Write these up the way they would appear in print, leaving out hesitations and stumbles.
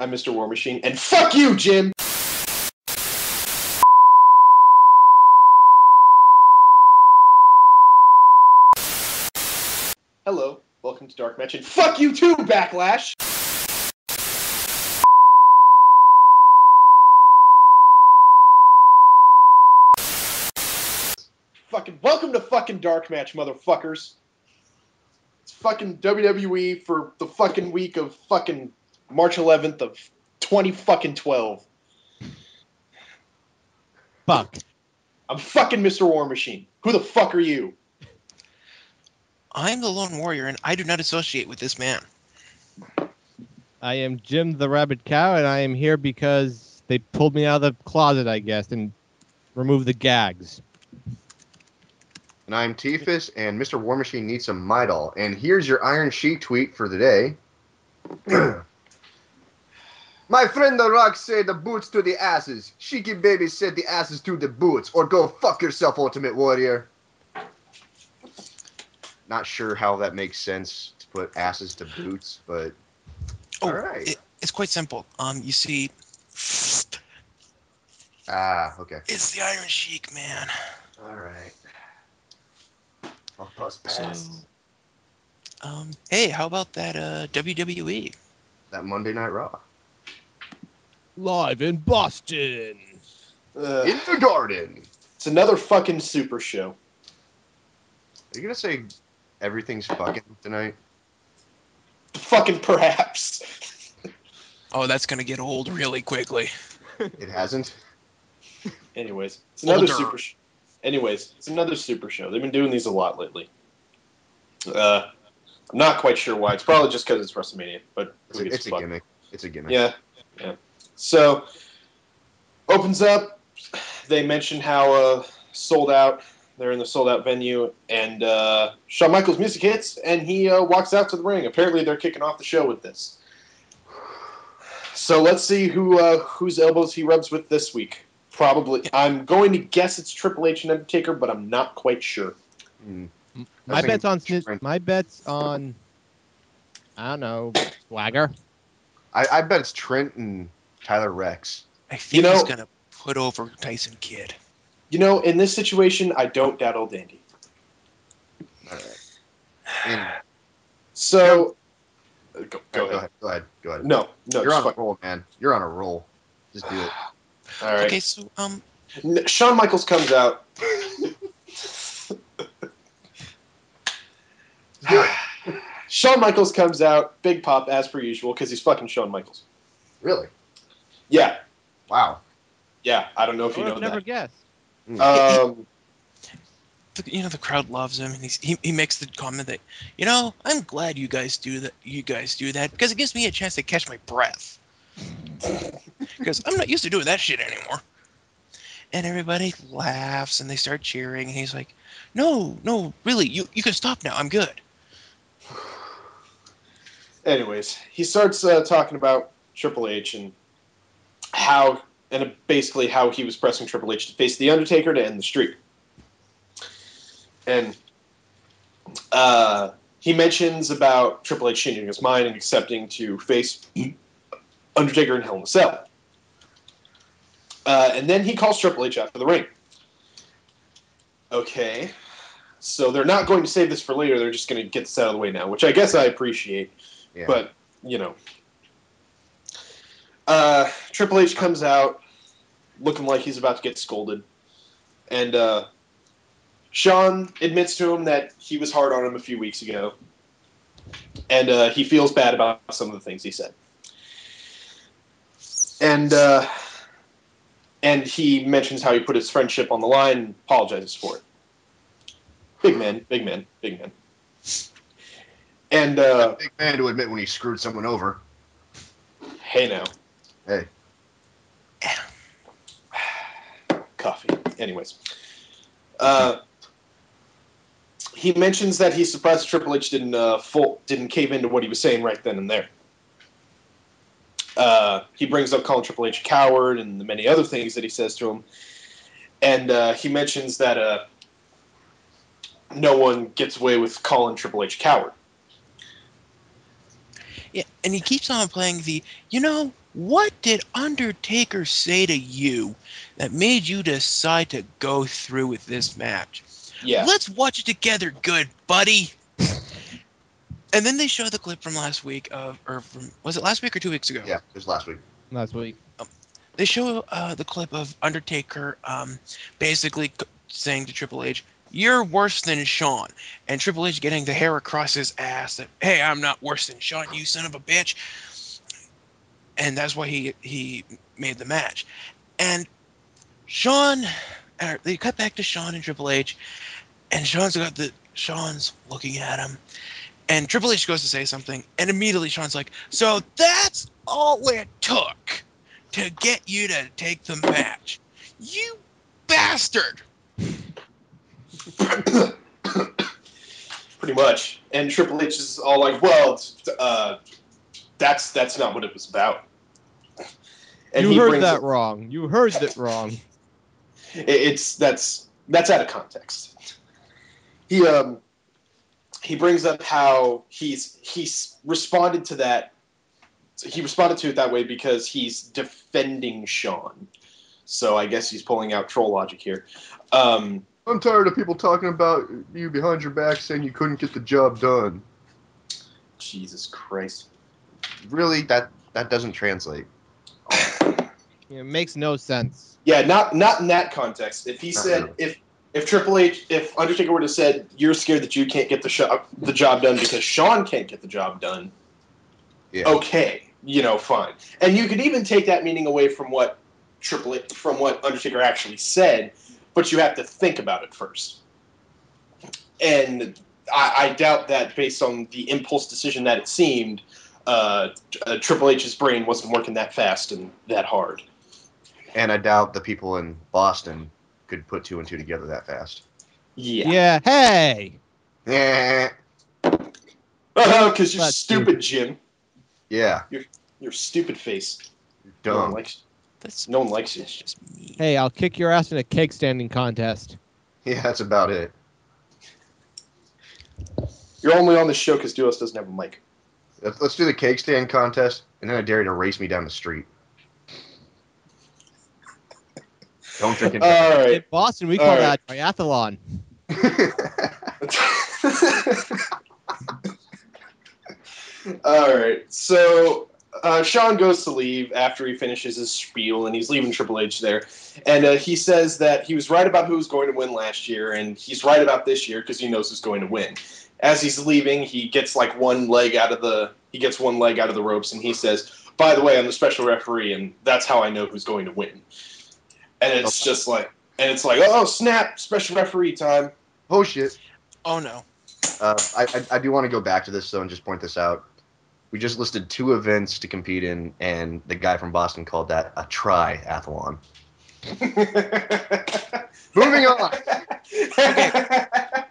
I'm Mr. War Machine, and fuck you, Jim! Hello, welcome to DarkMatch, and fuck you too, Backlash! Fucking welcome to fucking DarkMatch, motherfuckers. It's fucking WWE for the fucking week of fucking March 11th of 2012. Fuck. I'm fucking Mr. War Machine. Who the fuck are you? I'm the Lone Warrior, and I do not associate with this man. I am Jim the Rabbit Cow, and I am here because they pulled me out of the closet, I guess, and removed the gags. And I'm Tifus, and Mr. War Machine needs some Midol. And here's your Iron Sheik tweet for the day. My friend The Rock said the boots to the asses. Sheiky Baby said the asses to the boots. Or go fuck yourself, Ultimate Warrior. Not sure how that makes sense to put asses to boots, but Oh, all right. It's quite simple. You see, Okay. it's the Iron Sheik, man. All right. I'll bust past. So, hey, how about that WWE? That Monday Night Raw. Live in Boston. In the Garden. It's another fucking super show. Are you going to say everything's fucking tonight? Fucking perhaps. Oh, that's gonna get old really quickly. It hasn't? Anyways, it's another Older. super show. Anyways, it's another super show. They've been doing these a lot lately. I'm not quite sure why. It's probably just because it's WrestleMania, but It's a gimmick. It's a gimmick. Yeah. So, opens up. They mention how sold out. They're in the sold out venue, and Shawn Michaels' music hits, and he walks out to the ring. Apparently, they're kicking off the show with this. So let's see whose elbows he rubs with this week. Probably, I'm going to guess it's Triple H and Undertaker, but I'm not quite sure. My bet's on. I don't know. Swagger. I bet it's Trent and Tyler Rex. I think he's gonna put over Tyson Kidd. You know, in this situation, I don't doubt old Andy. All right. So, go ahead. Go ahead. No, You're on a roll, man. You're on a roll. Just do it. All right. Okay, so Shawn Michaels comes out. Shawn Michaels comes out, big pop as per usual, because he's fucking Shawn Michaels. Really? Yeah. Wow. Yeah, I don't know if you know Never that. guess. the crowd loves him, and he makes the comment that, I'm glad you guys do that. You guys do that because it gives me a chance to catch my breath. Because I'm not used to doing that shit anymore. And everybody laughs and they start cheering, and he's like, "No, really, you can stop now. I'm good." Anyways, he starts talking about Triple H and basically how he was pressing Triple H to face The Undertaker to end the streak. And he mentions about Triple H changing his mind and accepting to face Undertaker in Hell in a Cell. And then he calls Triple H after the ring. Okay. So they're not going to save this for later. They're just going to get this out of the way now, which I guess I appreciate. Yeah. But, Triple H comes out looking like he's about to get scolded. And Shawn admits to him that he was hard on him a few weeks ago. And he feels bad about some of the things he said. And he mentions how he put his friendship on the line and apologizes for it. Big man. And Big man to admit when he screwed someone over. Hey now. Hey. Coffee. Anyways. He mentions that he's surprised Triple H didn't cave into what he was saying right then and there. He brings up calling Triple H a coward and the many other things that he says to him. And he mentions that no one gets away with calling Triple H a coward. Yeah, and he keeps on playing the, What did Undertaker say to you that made you decide to go through with this match? Yeah. Let's watch it together, good buddy. And then they show the clip from last week was it last week or 2 weeks ago? Yeah, it was last week. Last week. They show the clip of Undertaker basically saying to Triple H, "You're worse than Shawn," and Triple H getting the hair across his ass that, "Hey, I'm not worse than Shawn, you son of a bitch." And that's why he made the match. And they cut back to Shawn and Triple H, and Shawn's looking at him, and Triple H goes to say something, and immediately Shawn's like, "So that's all it took to get you to take the match, you bastard!" Pretty much. And Triple H is all like, "Well, that's not what it was about." And You heard that wrong. You heard that wrong. That's out of context. He brings up how he's responded to that. He responded to it that way because he's defending Shawn. So I guess he's pulling out troll logic here. I'm tired of people talking about you behind your back saying you couldn't get the job done. Jesus Christ. Really, that doesn't translate. It makes no sense. Yeah, not in that context. If he said if Undertaker would have said, "You're scared that you can't get the job done because Shawn can't get the job done," yeah. Okay, fine. And you could even take that meaning away from what Undertaker actually said, but you have to think about it first. And I doubt that, based on the impulse decision that it seemed, Triple H's brain wasn't working that fast and that hard. And I doubt the people in Boston could put two and two together that fast. Yeah. Yeah. Hey. Yeah. Because you're That's stupid, Jim. Yeah. Your stupid face. You're No dumb. one likes. That's No one likes you. just me. Hey, I'll kick your ass in a cake standing contest. Yeah, that's about it. You're only on the show because Duos doesn't have a mic. Let's do the cake stand contest, and then I dare you to race me down the street. Don't drink it. All right. In Boston, we call that triathlon. All right. So Shawn goes to leave after he finishes his spiel, and he's leaving Triple H there. And he says that he was right about who was going to win last year, and he's right about this year because he knows who's going to win. As he's leaving, he gets one leg out of the ropes, and he says, "By the way, I'm the special referee, and that's how I know who's going to win." And it's just like, oh snap, special referee time. Oh shit. Oh no. I do want to go back to this though and just point this out. We just listed 2 events to compete in, and the guy from Boston called that a triathlon. Moving on.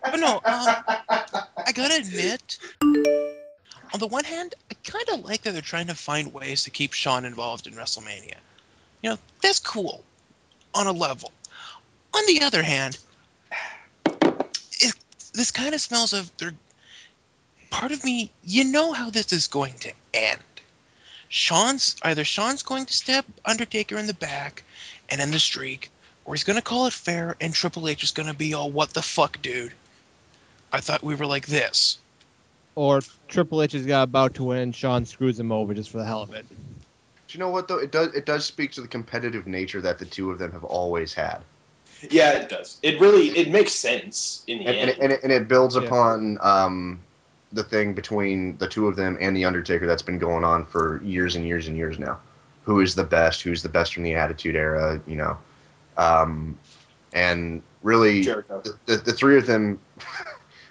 But no, I gotta admit, on the one hand, I kind of like that they're trying to find ways to keep Shawn involved in WrestleMania. That's cool on a level. On the other hand, this kind of smells of part of me, how this is going to end. Shawn's going to stab Undertaker in the back and end the streak, or he's going to call it fair, and Triple H is going to be all, "What the fuck, dude? I thought we were like this." Or Triple H is about to win, Shawn screws him over just for the hell of it. Do you know what though? It does speak to the competitive nature that the 2 of them have always had. Yeah, it does. It makes sense in the end. And it builds upon the thing between the 2 of them and the Undertaker that's been going on for years and years and years now. Who is the best? Who's the best from the Attitude Era? And really, the 3 of them.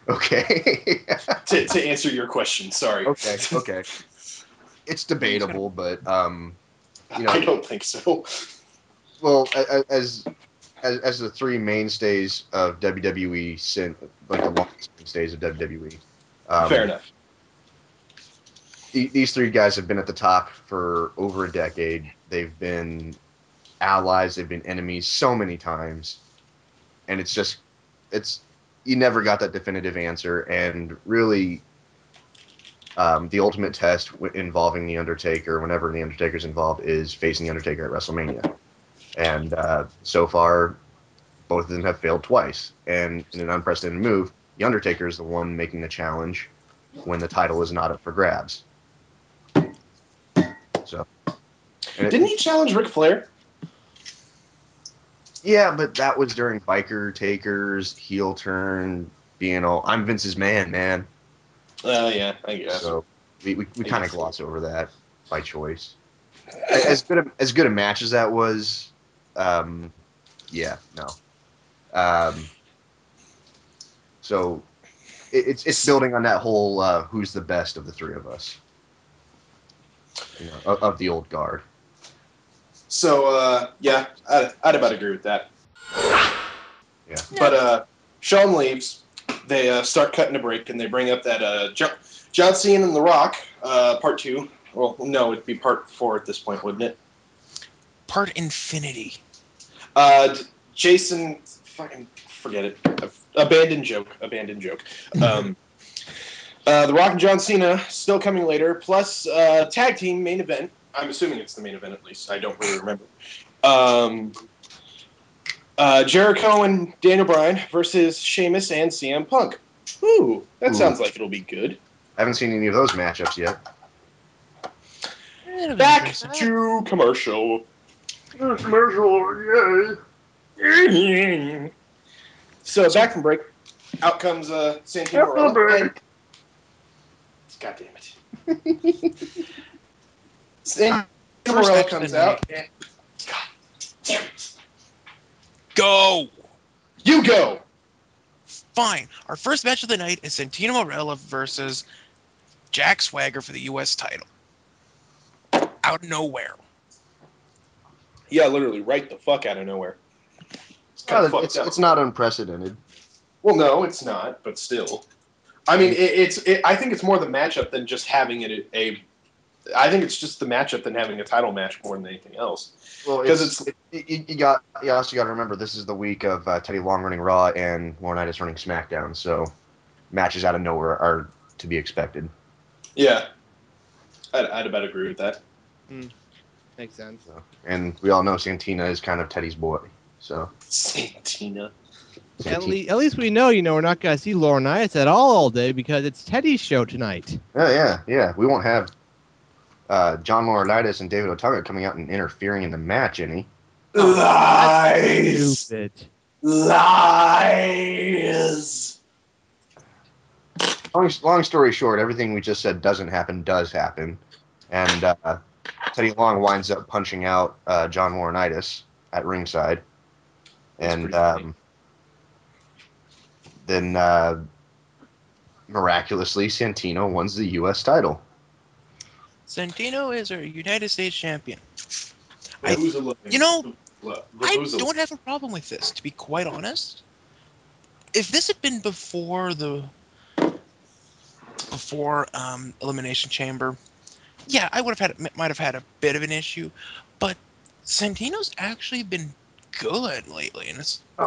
Okay. to answer your question, sorry. Okay. It's debatable, but I don't think so. Well, as the 3 mainstays of WWE, the longest mainstays of WWE. Fair enough. These 3 guys have been at the top for over a decade. They've been allies. They've been enemies so many times, and you never got that definitive answer. And really, The ultimate test involving The Undertaker, whenever The Undertaker's involved, is facing The Undertaker at WrestleMania. And so far, both of them have failed twice. And in an unprecedented move, The Undertaker is the one making the challenge when the title is not up for grabs. So, Didn't he challenge Ric Flair? Yeah, but that was during Biker Taker's heel turn, being all, I'm Vince's man. Yeah, I guess. So we kind of gloss over that by choice. As good a match as that was, yeah, no. So it's building on that whole who's the best of the three of us, of the old guard. So yeah, I'd about agree with that. Yeah. But Shawn leaves. They start cutting a break, and they bring up that John Cena and The Rock, part 2. Well, no, it'd be part 4 at this point, wouldn't it? Part infinity. Jason, fucking forget it. Abandoned joke. The Rock and John Cena still coming later. Plus tag team main event. I'm assuming it's the main event at least. I don't really remember. Jericho and Daniel Bryan versus Sheamus and CM Punk. Ooh, that sounds like it'll be good. I haven't seen any of those matchups yet. Back to commercial. Yay! So back from break, out comes Santino Marella. God damn it! Santino Marella comes out. And, God damn it! Go! You go! Fine. Our first match of the night is Santino Marella versus Jack Swagger for the U.S. title. Out of nowhere. Yeah, literally, right the fuck out of nowhere. It's not unprecedented. Well, no, it's not, but still. I mean, I think it's more the matchup than just having it I think it's just the matchup than having a title match more than anything else. Well, you also got to remember this is the week of Teddy Long running Raw and Laurinaitis running SmackDown, so matches out of nowhere are to be expected. Yeah, I'd about agree with that. Makes sense. So, and we all know Santina is kind of Teddy's boy, so. Santina. At least we know, we're not going to see Laurinaitis at all day because it's Teddy's show tonight. Yeah. We won't have John Laurinaitis and David Otunga coming out and interfering in the match any. Lies! Stupid. Lies! Long story short, everything we just said does happen. And Teddy Long winds up punching out John Laurinaitis at ringside. And then miraculously, Santino wins the U.S. title. Santino is our United States champion. I don't have a problem with this, to be quite honest. If this had been before Elimination Chamber, yeah, I might have had a bit of an issue, but Santino's actually been good lately, and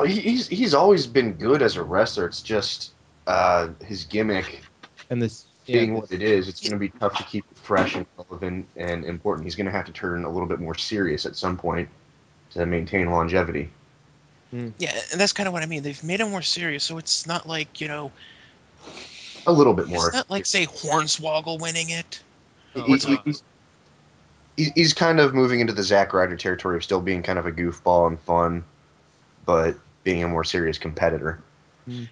he's always been good as a wrestler. It's just his gimmick and this being what it is. It's going to be tough to keep it fresh and relevant and important. He's going to have to turn a little bit more serious at some point to maintain longevity. Yeah, and that's kind of what I mean. They've made him more serious, so it's not like a little bit more. It's not like, say, Hornswoggle winning it. He's kind of moving into the Zack Ryder territory of still being kind of a goofball and fun, but being a more serious competitor.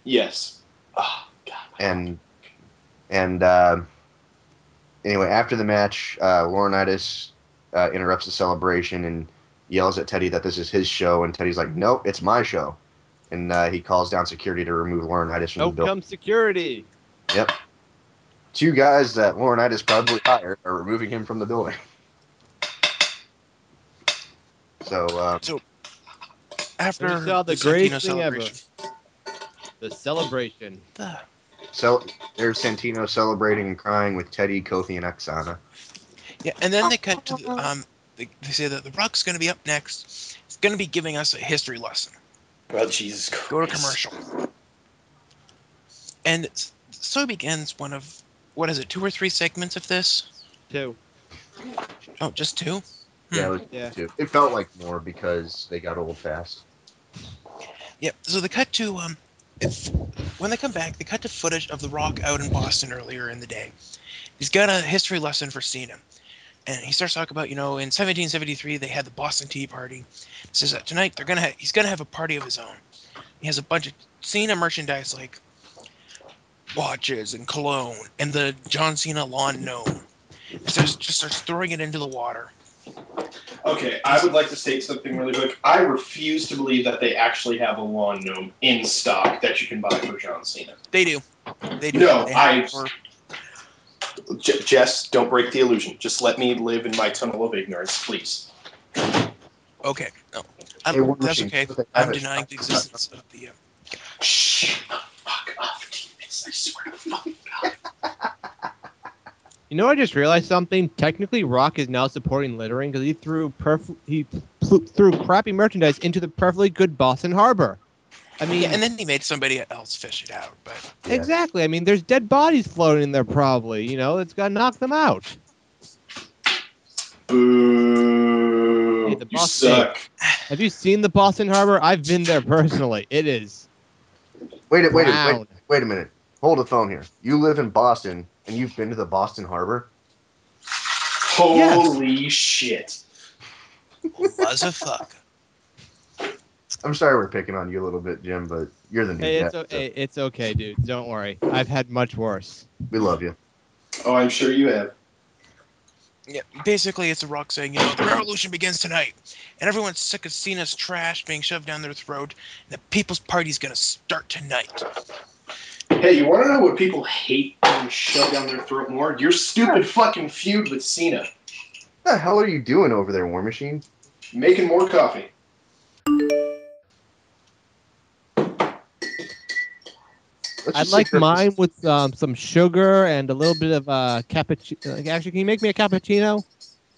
Yes. Oh, God. And anyway, after the match, Laurinaitis interrupts the celebration and yells at Teddy that this is his show, and Teddy's like, nope, it's my show. And he calls down security to remove Laurinaitis from the building. Come security. Yep. 2 guys that Laurinaitis probably hired are removing him from the building. So after we saw the greatest thing ever, the celebration. So there's Santino celebrating and crying with Teddy, Kofi, and Oksana. Yeah, and then they cut to they say that The Rock's going to be up next. He's going to be giving us a history lesson. Well, Jesus Christ. Go to commercial. And so begins one of what is it, 2 or 3 segments of this? 2. Oh, just 2? Yeah, it was Yeah. 2. It felt like more because they got old fast. Yep. So they cut to when they come back, they cut to footage of The Rock out in Boston earlier in the day. He's got a history lesson for Cena, and he starts talking about, in 1773 they had the Boston Tea Party. He says that tonight he's gonna have a party of his own. He has a bunch of Cena merchandise like watches and cologne and the John Cena lawn gnome. So just starts throwing it into the water. Okay, I would like to state something really quick. I refuse to believe that they actually have a lawn gnome in stock that you can buy for John Cena. They do. They do. No, They Jess, don't break the illusion. Just let me live in my tunnel of ignorance, please. Okay. No. Hey, War That's Machine, okay. they have I'm it. denying the existence of the... Shh. Fuck off, Divas. I swear to fucking God. You know, I just realized something. Technically, Rock is now supporting littering because he threw crappy merchandise into the perfectly good Boston Harbor. I mean, Yeah, and then he made somebody else fish it out. But Yeah. exactly. I mean, there's dead bodies floating in there probably. It's got to knock them out. Boo. Hey, the You Boston- suck. Have you seen the Boston Harbor? I've been there personally. It is Wait a brown. minute. Hold the phone here. You live in Boston, and you've been to the Boston Harbor? Holy shit. was a fuck. I'm sorry we're picking on you a little bit, Jim, but you're the new Hey, guy. it's okay, dude. Don't worry. I've had much worse. We love you. Oh, I'm sure you have. Yeah, basically it's a Rock saying, the revolution begins tonight, and everyone's sick of Cena's trash being shoved down their throat, and the people's party's gonna start tonight. Hey, you want to know what people hate being shoved down their throat more? Your stupid fucking feud with Cena. What the hell are you doing over there, War Machine? Making more coffee. I'd like mine with some sugar and a little bit of cappuccino. Actually, can you make me a cappuccino?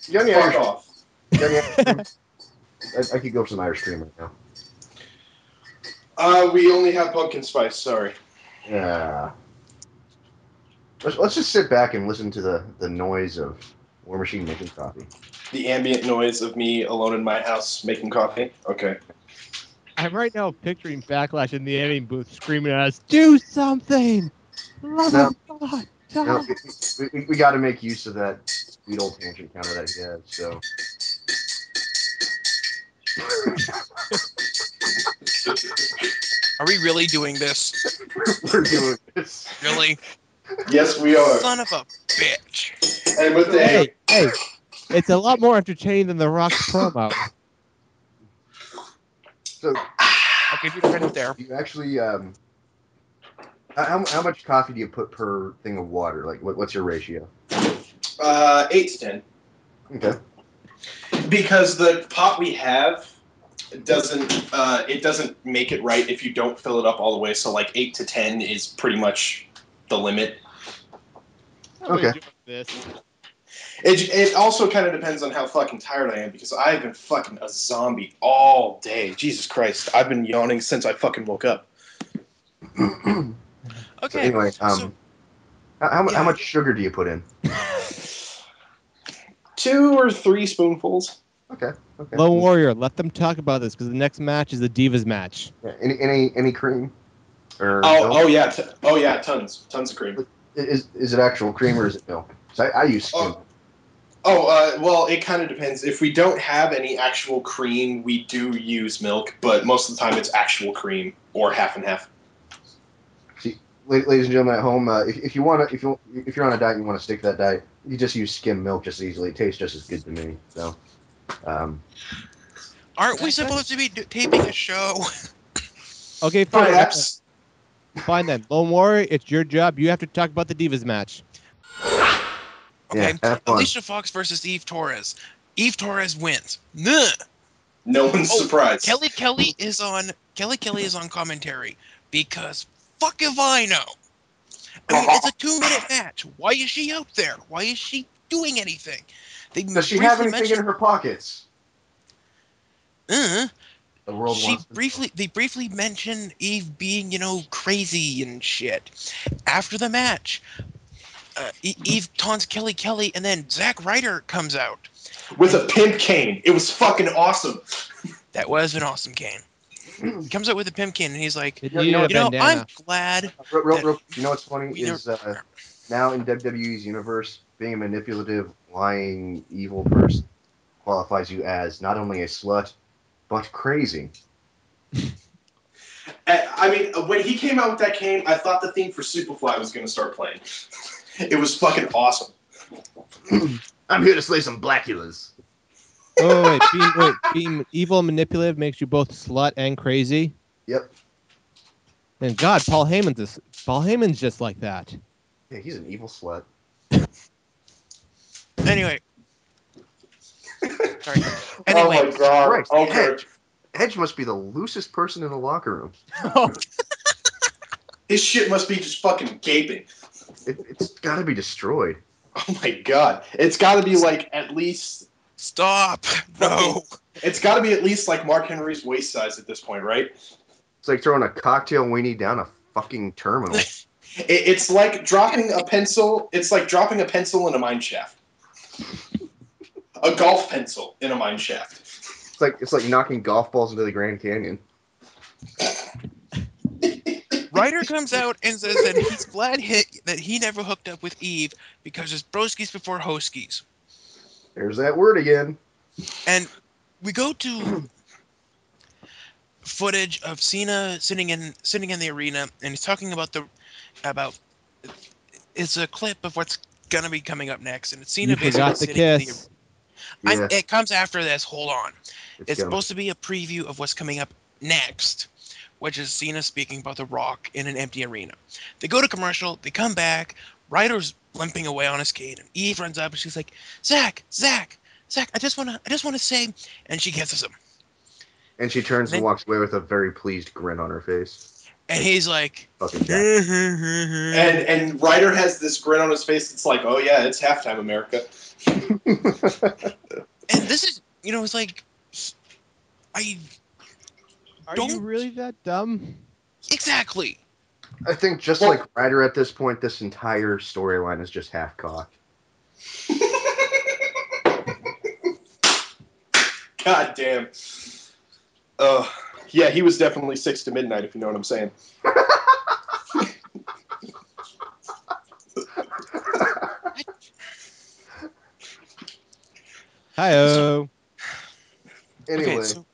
You got any Fuck Irish- off. you got any Irish cream? I could go for some Irish cream right now. We only have pumpkin spice, sorry. Yeah. Let's just sit back and listen to the noise of War Machine making coffee. The ambient noise of me alone in my house making coffee? Okay. I'm right now picturing Backlash in the editing booth screaming at us, "Do something! Love No. of God, No, stop!" we got to make use of that sweet old tangent counter that he has, so. Are we really doing this? We're doing this. Really? Yes, we are. Son of a bitch. And with the Hey, it's a lot more entertaining than the Rock's promo. So, I'll give you credit there. you actually, how much coffee do you put per thing of water? Like, what's your ratio? 8 to 10. Okay. Because the pot we have doesn't make it right if you don't fill it up all the way. So like 8 to 10 is pretty much the limit. Okay. It also kind of depends on how fucking tired I am because I've been fucking a zombie all day. Jesus Christ, I've been yawning since I fucking woke up. Okay. So anyway, how much sugar do you put in? 2 or 3 spoonfuls. Okay. Lone Warrior, let them talk about this because the next match is the Divas match. Yeah, any cream? Or yeah, tons of cream. Is it actual cream or is it milk? So I use skim. Well, it kind of depends. If we don't have any actual cream, we do use milk, but most of the time it's actual cream or half and half. See, ladies and gentlemen at home, if you're on a diet and you want to stick to that diet, you just use skim milk just as easily. It tastes just as good to me. So, Aren't we supposed to be taping a show? Okay, fine. Perhaps. Fine then. Lone Warrior, it's your job. You have to talk about the Divas match. Okay. Yeah, have fun. Alicia Fox versus Eve Torres. Eve Torres wins. Nuh. No one's surprised. Kelly Kelly is on commentary because fuck if I know. I mean, it's a 2-minute match. Why is she out there? Why is she doing anything? Does she have anything in her pockets? The world wants to know. They briefly mention Eve being, crazy and shit. After the match, Eve taunts Kelly, and then Zack Ryder comes out with a pimp cane. It was fucking awesome. That was an awesome cane. He comes out with a pimp cane, and he's like, It You needed know, a bandana. I'm glad. Real, you know what's funny We is now in WWE's universe, being a manipulative, lying, evil person qualifies you as not only a slut, but crazy. I mean, when he came out with that cane, I thought the theme for Superfly was going to start playing. It was fucking awesome. I'm here to slay some Blackulas. Oh, being evil and manipulative makes you both slut and crazy. Yep. And God, Paul Heyman's just like that. Yeah, he's an evil slut. Anyway. Sorry. Oh Anyway. my god. Right. Okay. Edge must be the loosest person in the locker room. His shit must be just fucking gaping. It's got to be destroyed. Oh my god. It's got to be like at least... Stop. No. It's got to be at least like Mark Henry's waist size at this point, right? It's like throwing a cocktail weenie down a fucking terminal. It's like dropping a pencil. It's like dropping a pencil in a mine shaft. A golf pencil in a mine shaft. It's like knocking golf balls into the Grand Canyon. Ryder comes out and says that he's glad that he never hooked up with Eve because it's broskies before hoskies. There's that word again. And we go to footage of Cena sitting in the arena, and he's talking about it's a clip of what's gonna be coming up next, and it's Cena You forgot the sitting in kiss. Yeah, it comes after this. Hold on. It's gonna- supposed to be a preview of what's coming up next, which is Cena speaking about The Rock in an empty arena. They go to commercial. They come back. Ryder's limping away on his cane, and Eve runs up and she's like, Zach, I just wanna say, and she kisses him. And she turns and walks away with a very pleased grin on her face. And he's like, Fucking guy. And Ryder has this grin on his face. It's like, oh yeah, it's halftime, America. and this is, it's like, Are you don't really that dumb? exactly. I think just like Ryder at this point, this entire storyline is just half-cocked. God damn. Yeah, he was definitely 6 to midnight, if you know what I'm saying. Hi-oh. Anyway. Okay, so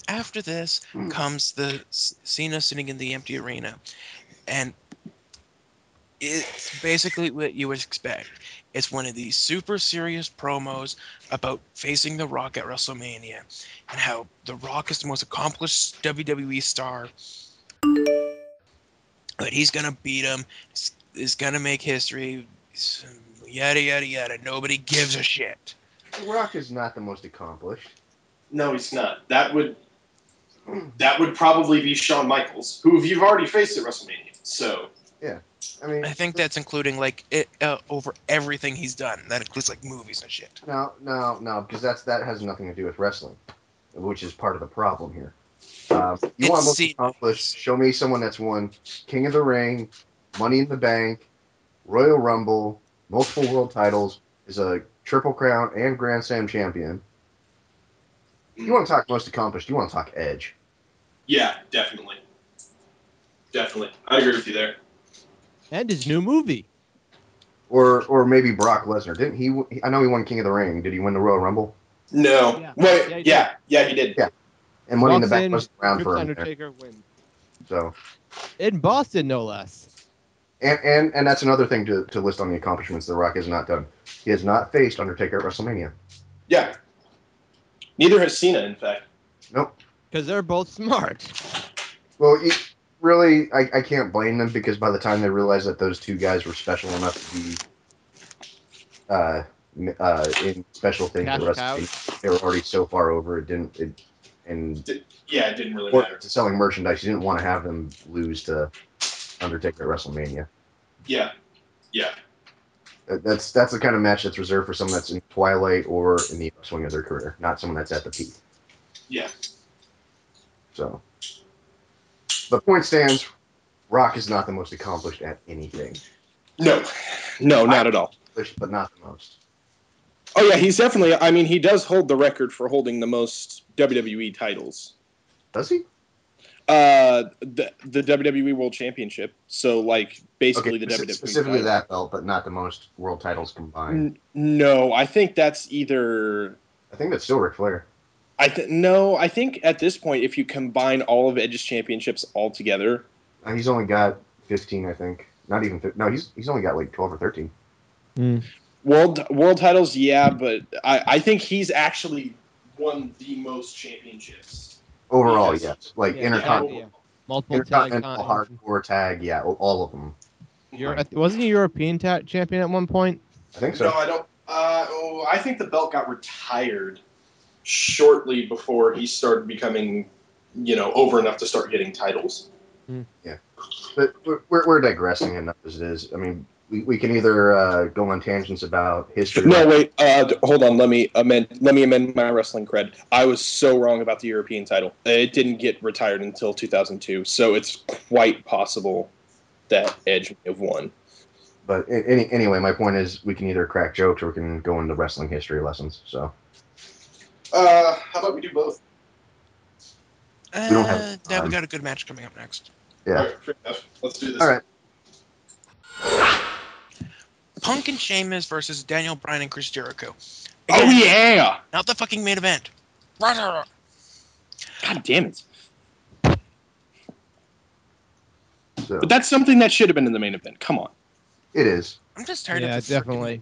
after this comes the Cena sitting in the empty arena, and it's basically what you would expect. It's one of these super serious promos about facing The Rock at WrestleMania, and how The Rock is the most accomplished WWE star, but he's gonna beat him. Is gonna make history. Yada yada yada. Nobody gives a shit. The Rock is not the most accomplished. No, he's not. That would probably be Shawn Michaels, who you've already faced at WrestleMania. So Yeah, I mean, I think that's including over everything he's done. That includes like movies and shit. no, because that has nothing to do with wrestling, which is part of the problem here. You want most accomplished? Show me someone that's won King of the Ring, Money in the Bank, Royal Rumble, multiple world titles, is a Triple Crown and Grand Slam champion. You want to talk most accomplished? You want to talk Edge? yeah, definitely. I agree with you there. And his new movie. Or maybe Brock Lesnar. Didn't he? I know he won King of the Ring. Did he win the Royal Rumble? No. Yeah. Wait, yeah, he did. Yeah. And Money in the Walks Bank in, wasn't around rips for him. Undertaker, wins. So. In Boston, no less. And that's another thing to list on the accomplishments The Rock has not done. He has not faced Undertaker at WrestleMania. Yeah. Neither has Cena, in fact. Nope. Because they're both smart. Well, really, I can't blame them, because by the time they realized that those two guys were special enough to be in special things at WrestleMania, they were already so far over. It didn't really matter. To selling merchandise, you didn't want to have them lose to Undertaker at WrestleMania. Yeah. That's the kind of match that's reserved for someone that's in twilight or in the upswing of their career, not someone that's at the peak. Yeah. So, the point stands. Rock is not the most accomplished at anything. No, not at all. But not the most. Oh yeah, he's definitely. I mean, he does hold the record for holding the most WWE titles. Does he? The WWE World Championship. So like basically the WWE specifically title. that belt, but not the most world titles combined. No, I think that's either. I think that's still Ric Flair. I think at this point, if you combine all of Edge's championships all together, He's only got 15, I think. Not even. No, he's only got like 12 or 13. World titles, yeah, but I think he's actually won the most championships Overall, yes. Like Intercontinental, multiple Intercontinental, hardcore tag, yeah, all of them. Wasn't he European champion at one point? I think so. No, I don't. I think the belt got retired shortly before he started becoming, over enough to start getting titles. Yeah, but we're digressing enough as it is. I mean, we can either go on tangents about history. No, wait. Hold on. Let me amend my wrestling cred. I was so wrong about the European title. It didn't get retired until 2002, so it's quite possible that Edge may have won. But anyway, my point is we can either crack jokes or we can go into wrestling history lessons. So, how about we do both? We don't have we got a good match coming up next. Yeah. All right, fair enough. Let's do this. All right. Punk and Sheamus versus Daniel Bryan and Chris Jericho. Again, oh yeah! Not the fucking main event. God damn it! So, but that's something that should have been in the main event. Come on. It is. I'm just tired of it. Yeah, definitely.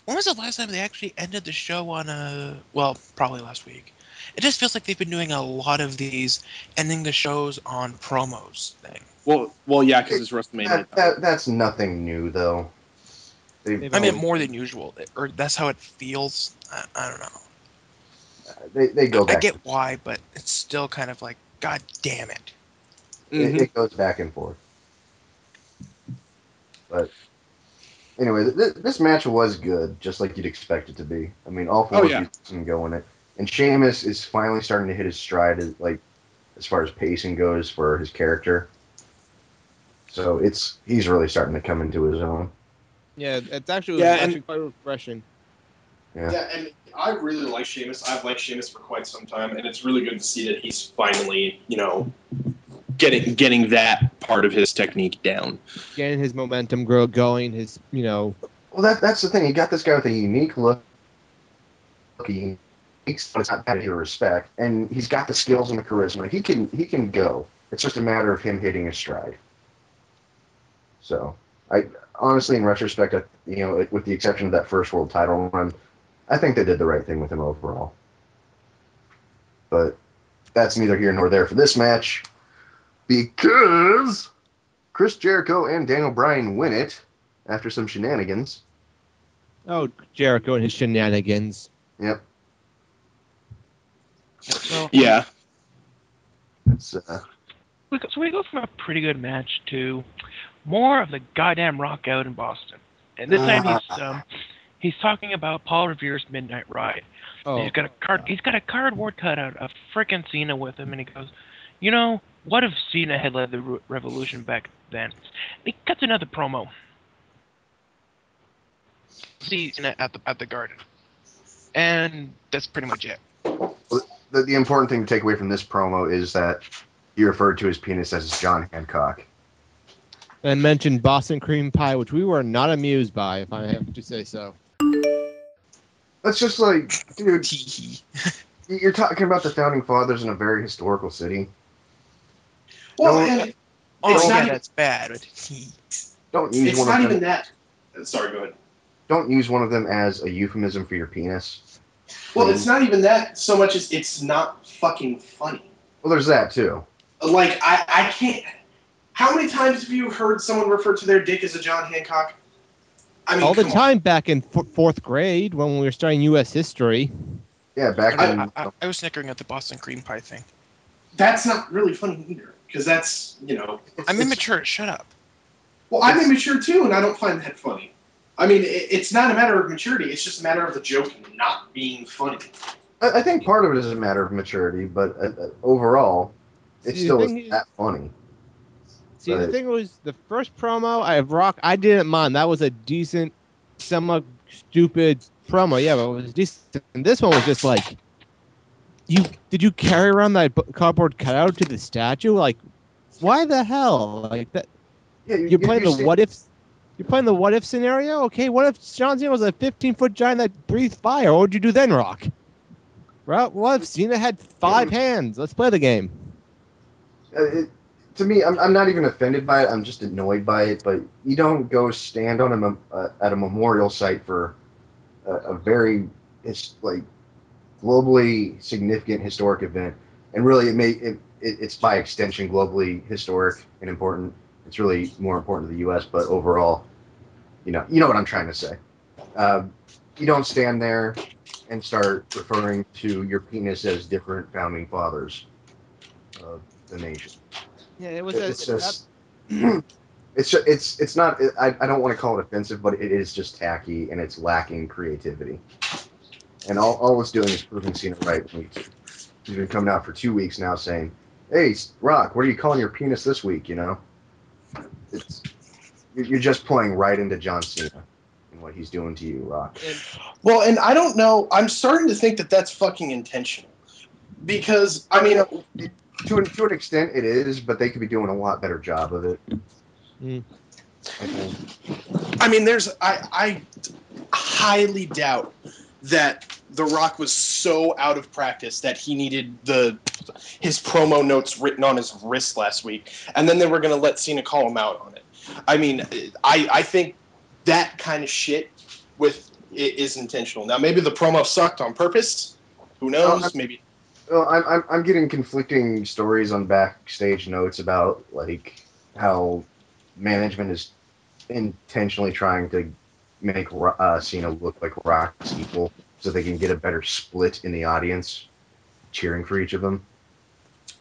When was the last time they actually ended the show on well, probably last week. It just feels like they've been doing a lot of these ending the shows on promos thing. Well, yeah, because it's WrestleMania. That's nothing new, though. I mean, more than usual, or that's how it feels. I don't know. They go back. I get why, but it's still kind of like, God damn it. It goes back and forth. But anyway, this match was good, just like you'd expect it to be. I mean, all four of these can go in it. And Sheamus is finally starting to hit his stride, as far as pacing goes for his character. So he's really starting to come into his own. Yeah, it's actually quite refreshing. Yeah, and I really like Sheamus. I've liked Sheamus for quite some time, and it's really good to see that he's finally, getting that part of his technique down. Getting his momentum going, his. Well, that's the thing. You got this guy with a unique look. It's not bad to respect, and he's got the skills and the charisma. He can go. It's just a matter of him hitting his stride. So, I honestly, in retrospect, with the exception of that first world title run, I think they did the right thing with him overall. But that's neither here nor there for this match, because Chris Jericho and Daniel Bryan win it after some shenanigans. Oh, Jericho and his shenanigans. Yep. So, yeah. It's, we go from a pretty good match to more of the goddamn Rock out in Boston. And this time he's talking about Paul Revere's Midnight Ride. Oh. He's got a cardboard cutout of frickin' Cena with him, and he goes, what if Cena had led the revolution back then? And he cuts another promo. See Cena at the Garden. And that's pretty much it. The important thing to take away from this promo is that he referred to his penis as John Hancock. And mentioned Boston cream pie, which we were not amused by, if I have to say so. That's just like, dude, you're talking about the founding fathers in a very historical city. Well, that's bad. Don't use it's one not of them. even that. Sorry, go ahead. Don't use one of them as a euphemism for your penis. Well, it's not even that so much as it's not fucking funny. Well, there's that too. Like, I can't. How many times have you heard someone refer to their dick as a John Hancock? I mean, all the time back in fourth grade when we were studying U.S. history. Yeah, back then. I was snickering at the Boston cream pie thing. That's not really funny either, because that's, I'm immature. Shut up. Well, I'm immature too, and I don't find that funny. I mean, it's not a matter of maturity. It's just a matter of the joke not being funny. I think part of it is a matter of maturity, but overall, it still isn't that funny. See, the thing was, the first promo I have Rock, I didn't mind. That was a decent, somewhat stupid promo. Yeah, but it was decent. And this one was just like, did you carry around that cardboard cutout to the statue? Like, why the hell? Like that? Yeah, You're playing the what if? You're playing the what if scenario. Okay, what if Shawn Cena was a 15-foot giant that breathed fire? What would you do then, Rock? Well, what if Cena had 5 hands? Let's play the game. To me, I'm not even offended by it. I'm just annoyed by it. But you don't go stand on at a memorial site for a very globally significant historic event, and really it's by extension globally historic and important. It's really more important to the U.S. But overall, you know what I'm trying to say. You don't stand there and start referring to your penis as different founding fathers of the nation. Yeah, it was. It's just. It's not. I don't want to call it offensive, but it is just tacky and it's lacking creativity. And all it's doing is proving Cena right. He's been coming out for 2 weeks now saying, "Hey, Rock, what are you calling your penis this week?" You know, you're just playing right into John Cena and what he's doing to you, Rock. Well, and I don't know. I'm starting to think that that's fucking intentional, because I mean, to an extent, it is, but they could be doing a lot better job of it. I think. I mean, I highly doubt that The Rock was so out of practice that he needed his promo notes written on his wrist last week, and then they were going to let Cena call him out on it. I mean, I think that kind of shit is intentional. Now, maybe the promo sucked on purpose. Who knows? Maybe. Well, I'm getting conflicting stories on backstage notes about like how management is intentionally trying to make Cena look like Rock's equal, so they can get a better split in the audience, cheering for each of them.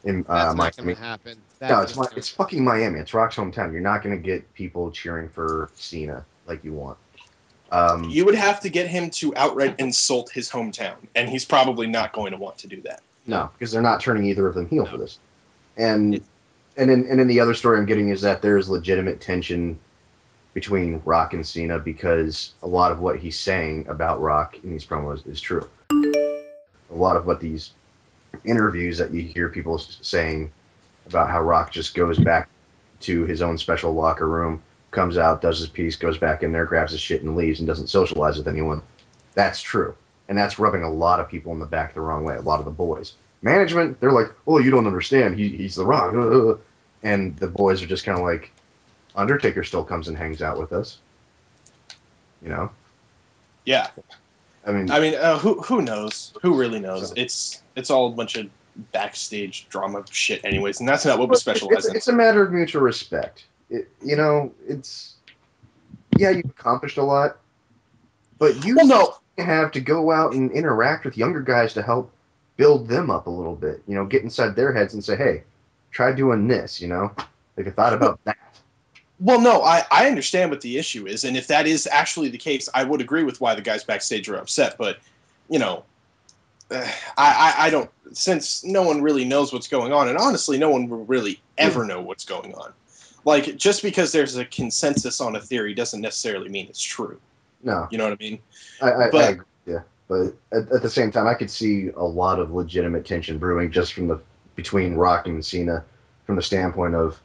In That's not Miami. gonna happen. No, it's fucking Miami. It's Rock's hometown. You're not going to get people cheering for Cena like you want. You would have to get him to outright insult his hometown, and he's probably not going to want to do that. No, because they're not turning either of them heel for this. And then the other story I'm getting is that there's legitimate tension between Rock and Cena because a lot of what he's saying about Rock in these promos is true. A lot of what these interviews that you hear people saying about how Rock just goes back to his own special locker room, comes out, does his piece, goes back in there, grabs his shit and leaves and doesn't socialize with anyone. That's true. And that's rubbing a lot of people in the back the wrong way, a lot of the boys. Management, they're like, oh, you don't understand. He's The Rock. And the boys are just kind of like, Undertaker still comes and hangs out with us. You know? Yeah. I mean, who knows? Who really knows? It's all a bunch of backstage drama shit anyways, and that's not what we specialize in. It's a matter of mutual respect. You've accomplished a lot, but you have to go out and interact with younger guys to help build them up a little bit. You know, get inside their heads and say, hey, try doing this, you know? Like, I thought about that. Well, no, I understand what the issue is, and if that is actually the case, I would agree with why the guys backstage are upset, but, you know, I don't, since no one really knows what's going on, and honestly, no one will really ever know what's going on. Like, just because there's a consensus on a theory doesn't necessarily mean it's true. No. You know what I mean? I agree, yeah. But at the same time, I could see a lot of legitimate tension brewing just between Rock and Cena from the standpoint of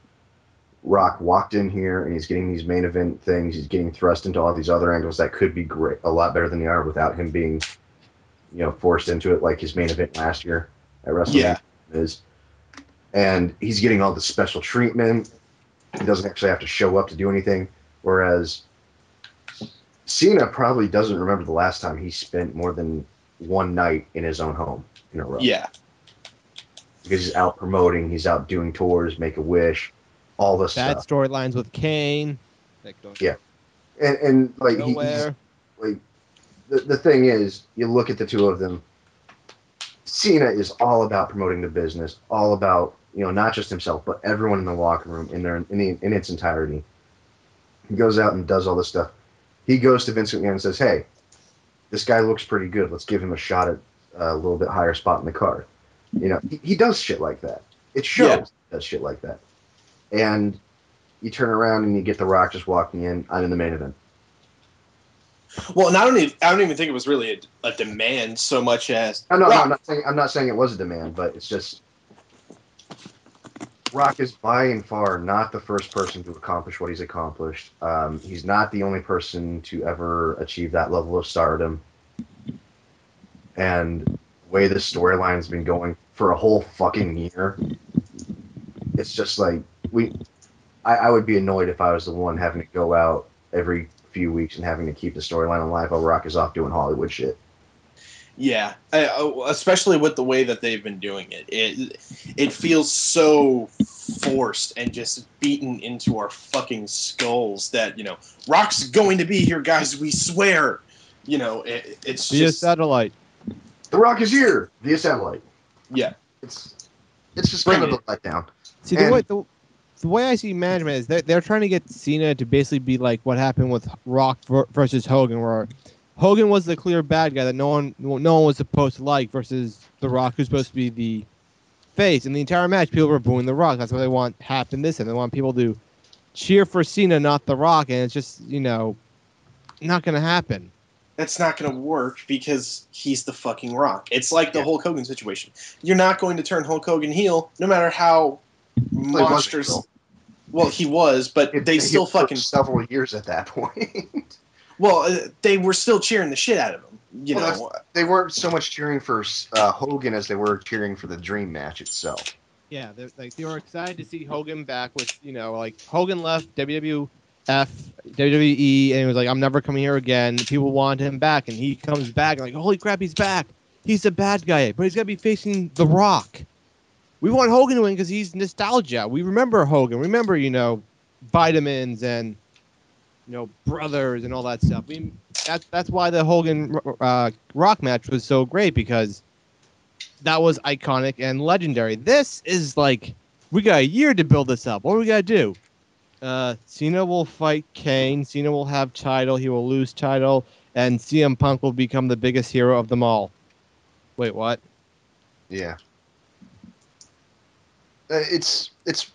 Rock walked in here and he's getting these main event things. He's getting thrust into all these other angles that could be great, a lot better than they are without him being, forced into it like his main event last year at WrestleMania is. And he's getting all the special treatment. He doesn't actually have to show up to do anything. Whereas Cena probably doesn't remember the last time he spent more than one night in his own home in a row. Yeah. Because he's out promoting, he's out doing tours, Make-A-Wish, all this stuff. Bad storylines with Kane. Yeah. And like, he's, like, the thing is, you look at the two of them, Cena is all about promoting the business, all about, not just himself, but everyone in the locker room in its entirety. He goes out and does all this stuff. He goes to Vince McMahon and says, hey, this guy looks pretty good. Let's give him a shot at a little bit higher spot in the card. He does shit like that. It shows he does shit like that. And you turn around and you get The Rock just walking in. I'm in the main event. Well, and I don't even think it was really a demand so much as No, Rock. I'm not saying it was a demand, but it's just Rock is by and far not the first person to accomplish what he's accomplished. He's not the only person to ever achieve that level of stardom. And the way this storyline's been going for a whole fucking year, it's just like I would be annoyed if I was the one having to go out every few weeks and having to keep the storyline alive while Rock is off doing Hollywood shit. Yeah, especially with the way that they've been doing it. It feels so forced and just beaten into our fucking skulls that, Rock's going to be here, guys, we swear. It's Via just... satellite. The Rock is here via satellite. Yeah. It's just Bring kind of it. a letdown. See, the way I see management is they're trying to get Cena to basically be like what happened with Rock versus Hogan, where Hogan was the clear bad guy that no one was supposed to like, versus The Rock, who's supposed to be the face. In the entire match, people were booing The Rock. That's what they want happen this, and they want people to cheer for Cena, not The Rock, and it's just not going to happen. That's not going to work because he's the fucking Rock. It's like the Hulk Hogan situation. You're not going to turn Hulk Hogan heel, no matter how monstrous. Well, he was, but they still fucking several years at that point. Well, they were still cheering the shit out of him. They weren't so much cheering for Hogan as they were cheering for the Dream match itself. Yeah, they were excited to see Hogan back with, Hogan left WWE, and he was like, I'm never coming here again. People want him back, and he comes back, and like, holy crap, he's back. He's a bad guy, but he's got to be facing The Rock. We want Hogan to win because he's nostalgia. We remember Hogan. Remember, vitamins and, brothers and all that stuff. That's why the Hogan Rock match was so great, because that was iconic and legendary. This is like, we got a year to build this up. What do we got to do? Cena will fight Kane. Cena will have title. He will lose title. And CM Punk will become the biggest hero of them all. Wait, what? Yeah. This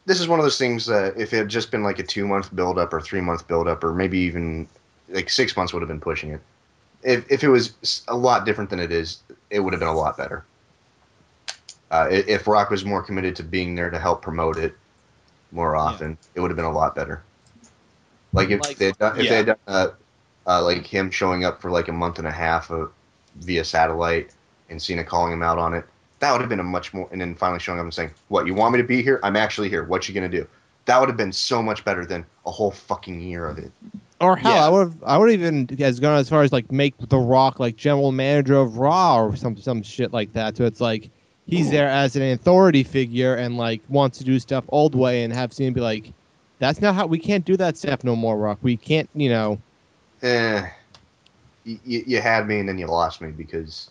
is one of those things that if it had just been like a 2-month build-up or 3-month build-up or maybe even like 6 months would have been pushing it. If it was a lot different than it is, it would have been a lot better. If Rock was more committed to being there to help promote it more often, it would have been a lot better. Like if they had done like him showing up for like a month and a half via satellite and Cena calling him out on it, that would have been a much more, and then finally showing up and saying, what, you want me to be here? I'm actually here. What you going to do? That would have been so much better than a whole fucking year of it. Or hell, I would even has gone as far as like make The Rock like general manager of Raw or some shit like that. So it's like he's there as an authority figure and like wants to do stuff old way, and have Cena be like, that's not how, we can't do that stuff no more, Rock. We can't, You had me and then you lost me, because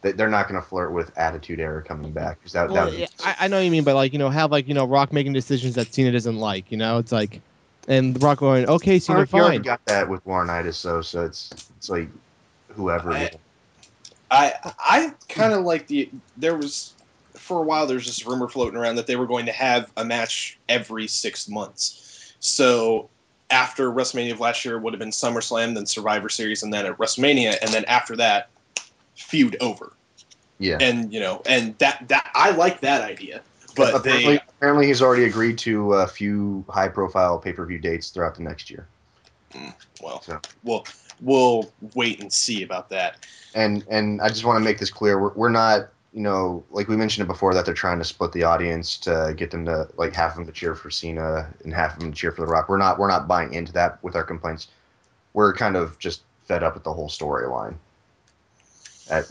they're not going to flirt with Attitude Era coming back. I know what you mean, but like, have like, Rock making decisions that Cena doesn't like, it's like, and Rock going, okay, Cena, fine. You already got that with Laurinaitis, though, so it's like whoever. I kind of like there was, for a while, there's this rumor floating around that they were going to have a match every 6 months. So after WrestleMania of last year, it would have been SummerSlam, then Survivor Series, and then at WrestleMania, and then after that, feud over. Yeah. And and that I like that idea. But apparently he's already agreed to a few high-profile pay-per-view dates throughout the next year. Well, we'll wait and see about that. And I just want to make this clear: we're not, like we mentioned it before, that they're trying to split the audience to get them to like half of them to cheer for Cena and half of them to cheer for The Rock. We're not buying into that with our complaints. We're kind of just fed up with the whole storyline.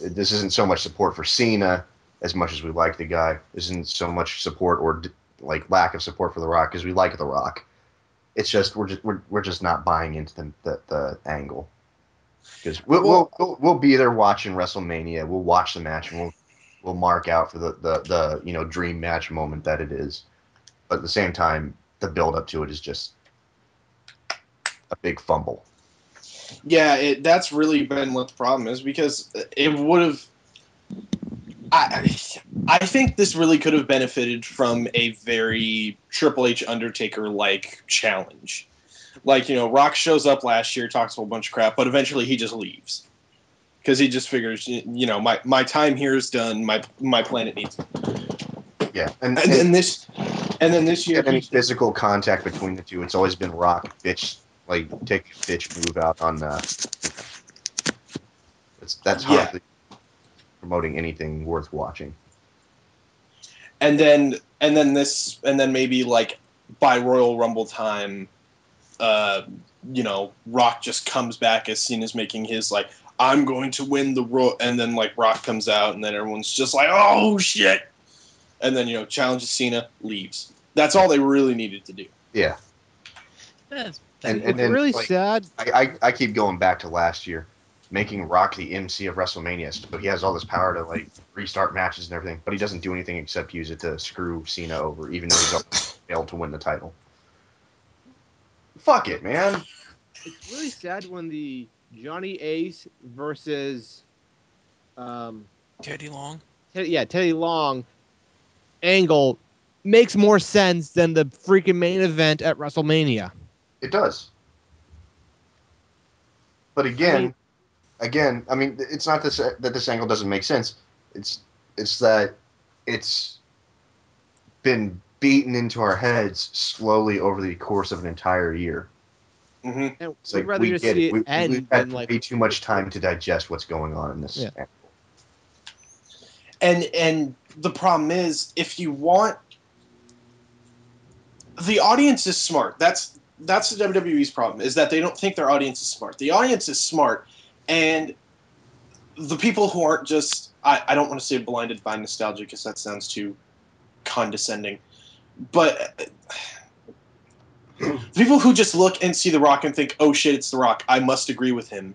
This isn't so much support for Cena as much as we like the guy. This isn't so much support or like lack of support for The Rock because we like The Rock. It's just we're just not buying into the angle, because we'll be there watching WrestleMania. We'll watch the match and we'll mark out for the dream match moment that it is. But at the same time, the build up to it is just a big fumble. Yeah, that's really been what the problem is, because it would have. I think this really could have benefited from a very Triple H Undertaker-like challenge. Like, Rock shows up last year, talks a whole bunch of crap, but eventually he just leaves. Because he just figures, my time here is done, my planet needs me. Yeah. And then this year... Any physical contact between the two, it's always been Rock, bitch, like, take a bitch move out on... That's hardly promoting anything worth watching. And then maybe like by Royal Rumble time, Rock just comes back as Cena's making his like, I'm going to win the Royal, and then like Rock comes out, and then everyone's just like, oh shit, and then challenges Cena, leaves. That's all they really needed to do. Yeah. That's And It's then really like, sad. I keep going back to last year, making Rock the MC of WrestleMania, so he has all this power to like restart matches and everything, but he doesn't do anything except use it to screw Cena over, even though he's failed to win the title. Fuck it, man. It's really sad when the Johnny Ace versus Teddy Long. Teddy Long angle makes more sense than the freaking main event at WrestleMania. It does. But again, it's not that this angle doesn't make sense. It's that it's been beaten into our heads slowly over the course of an entire year. Mm-hmm. And It's we'd like rather we just get see it. it end We've than had like way too much time to digest what's going on in this. Yeah. Angle. And the problem is, if you want, the audience is smart. That's the WWE's problem, is that they don't think their audience is smart. The audience is smart, and the people who aren't just, I don't want to say blinded by nostalgia because that sounds too condescending, but the people who just look and see The Rock and think, oh shit, it's The Rock, I must agree with him.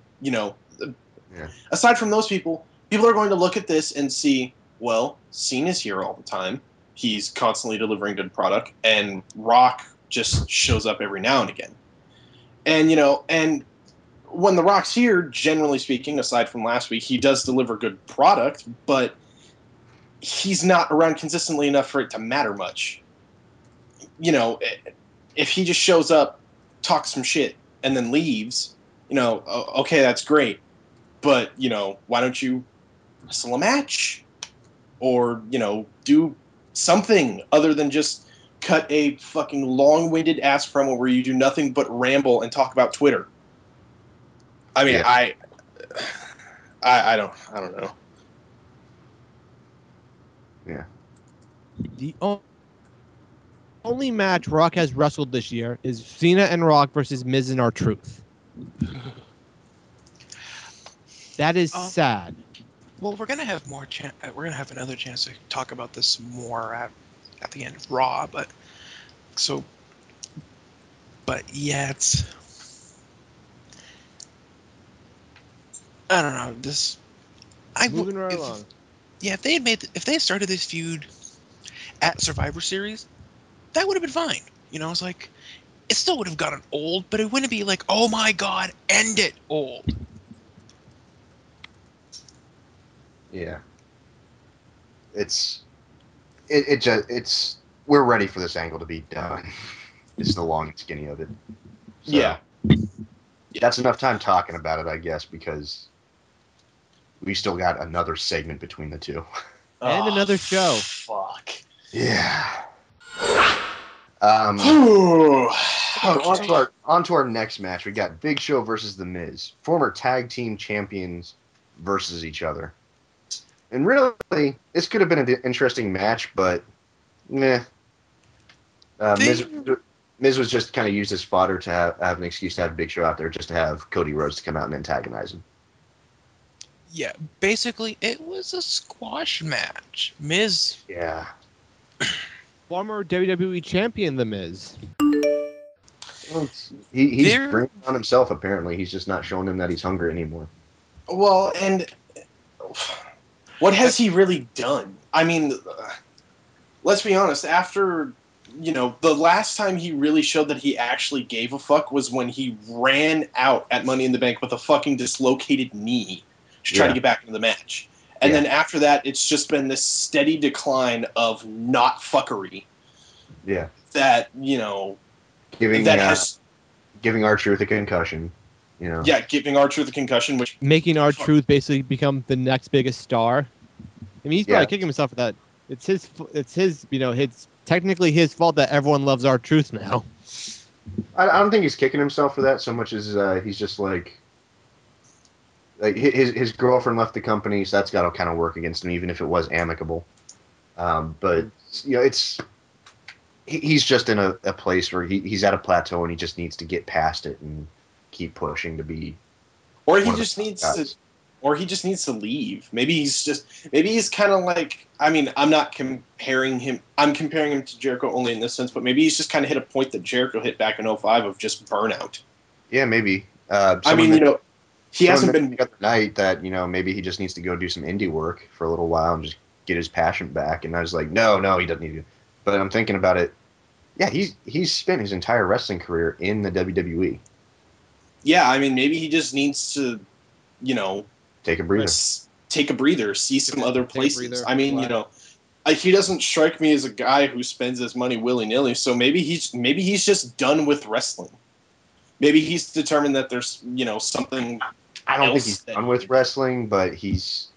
Aside from those people are going to look at this and see, well, Cena's here all the time. He's constantly delivering good product, and Rock just shows up every now and again. And, and when The Rock's here, generally speaking, aside from last week, he does deliver good product, but he's not around consistently enough for it to matter much. If he just shows up, talks some shit, and then leaves, okay, that's great. But, why don't you wrestle a match? Or, do something other than just cut a fucking long-winded ass promo where you do nothing but ramble and talk about Twitter. I mean, Yeah. I don't know. Yeah. the only match Rock has wrestled this year is Cena and Rock versus Miz and R-Truth. That is sad. Well, we're gonna have we're gonna have another chance to talk about this more at the end of Raw, but yeah, it's, I don't know, this. Moving right along. Yeah, if they had started this feud at Survivor Series, that would have been fine. It's like, it still would have gotten old, but it wouldn't be like, oh my god, end it old. Yeah. We're ready for this angle to be done. It's the long and skinny of it. So, Yeah. That's enough time talking about it, I guess, because we still got another segment between the two. And another show. Fuck. Yeah. Okay. On to our next match. We got Big Show versus The Miz. Former tag team champions versus each other. And really, this could have been an interesting match, but meh. Miz was just kind of used as fodder to have an excuse to have Big Show out there, just to have Cody Rhodes to come out and antagonize him. Yeah, basically, it was a squash match. Miz. Yeah. Former WWE champion, The Miz. Well, he's bringing it on himself, apparently. He's just not showing him that he's hungry anymore. Well, and what has he really done? I mean, let's be honest. After, the last time he really showed that he actually gave a fuck was when he ran out at Money in the Bank with a fucking dislocated knee to try to get back into the match. And then after that, it's just been this steady decline of not fuckery. Yeah. That, Giving giving R-Truth a concussion. Yeah, giving R-Truth a concussion, which making R-Truth basically become the next biggest star. I mean, he's probably kicking himself for that. It's his, it's technically his fault that everyone loves R-Truth now. I don't think he's kicking himself for that so much as he's just like his girlfriend left the company, so that's got to kind of work against him, even if it was amicable. But he's just in a place where he's at a plateau and he just needs to get past it and keep pushing to be. Or he just needs to leave. Maybe he's kind of like, I mean, I'm comparing him to Jericho only in this sense, but maybe he's just kind of hit a point that Jericho hit back in 2005 of just burnout. Yeah, maybe. He hasn't been the other night that, maybe he just needs to go do some indie work for a little while and just get his passion back. And I was like, no, he doesn't need to. But I'm thinking about it. Yeah, he's spent his entire wrestling career in the WWE. Yeah, I mean, maybe he just needs to, take a breather. See some other places. I mean, he doesn't strike me as a guy who spends his money willy-nilly, so maybe he's just done with wrestling. Maybe he's determined that there's, something. I don't think he's done with wrestling, but he's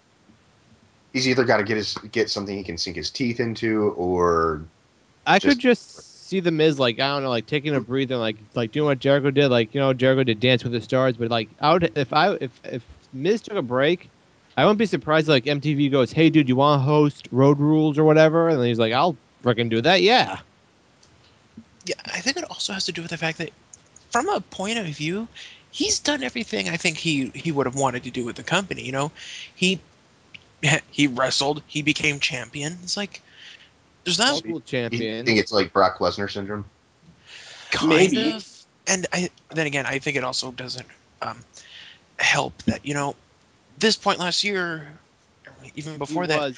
either got to get something he can sink his teeth into, or I could just see the Miz, like, I don't know, like taking a breather, like doing what Jericho did, like, Jericho did Dance with the Stars, but like if Miz took a break, I wouldn't be surprised like MTV goes, hey dude, you want to host Road Rules or whatever, and then he's like, I'll freaking do that. Yeah, I think it also has to do with the fact that from a point of view, he's done everything I think he would have wanted to do with the company. He wrestled, he became champion. It's like there's not multiple champion. You think it's like Brock Lesnar syndrome? Kind of. And then again, I think it also doesn't help that this point last year, even before that,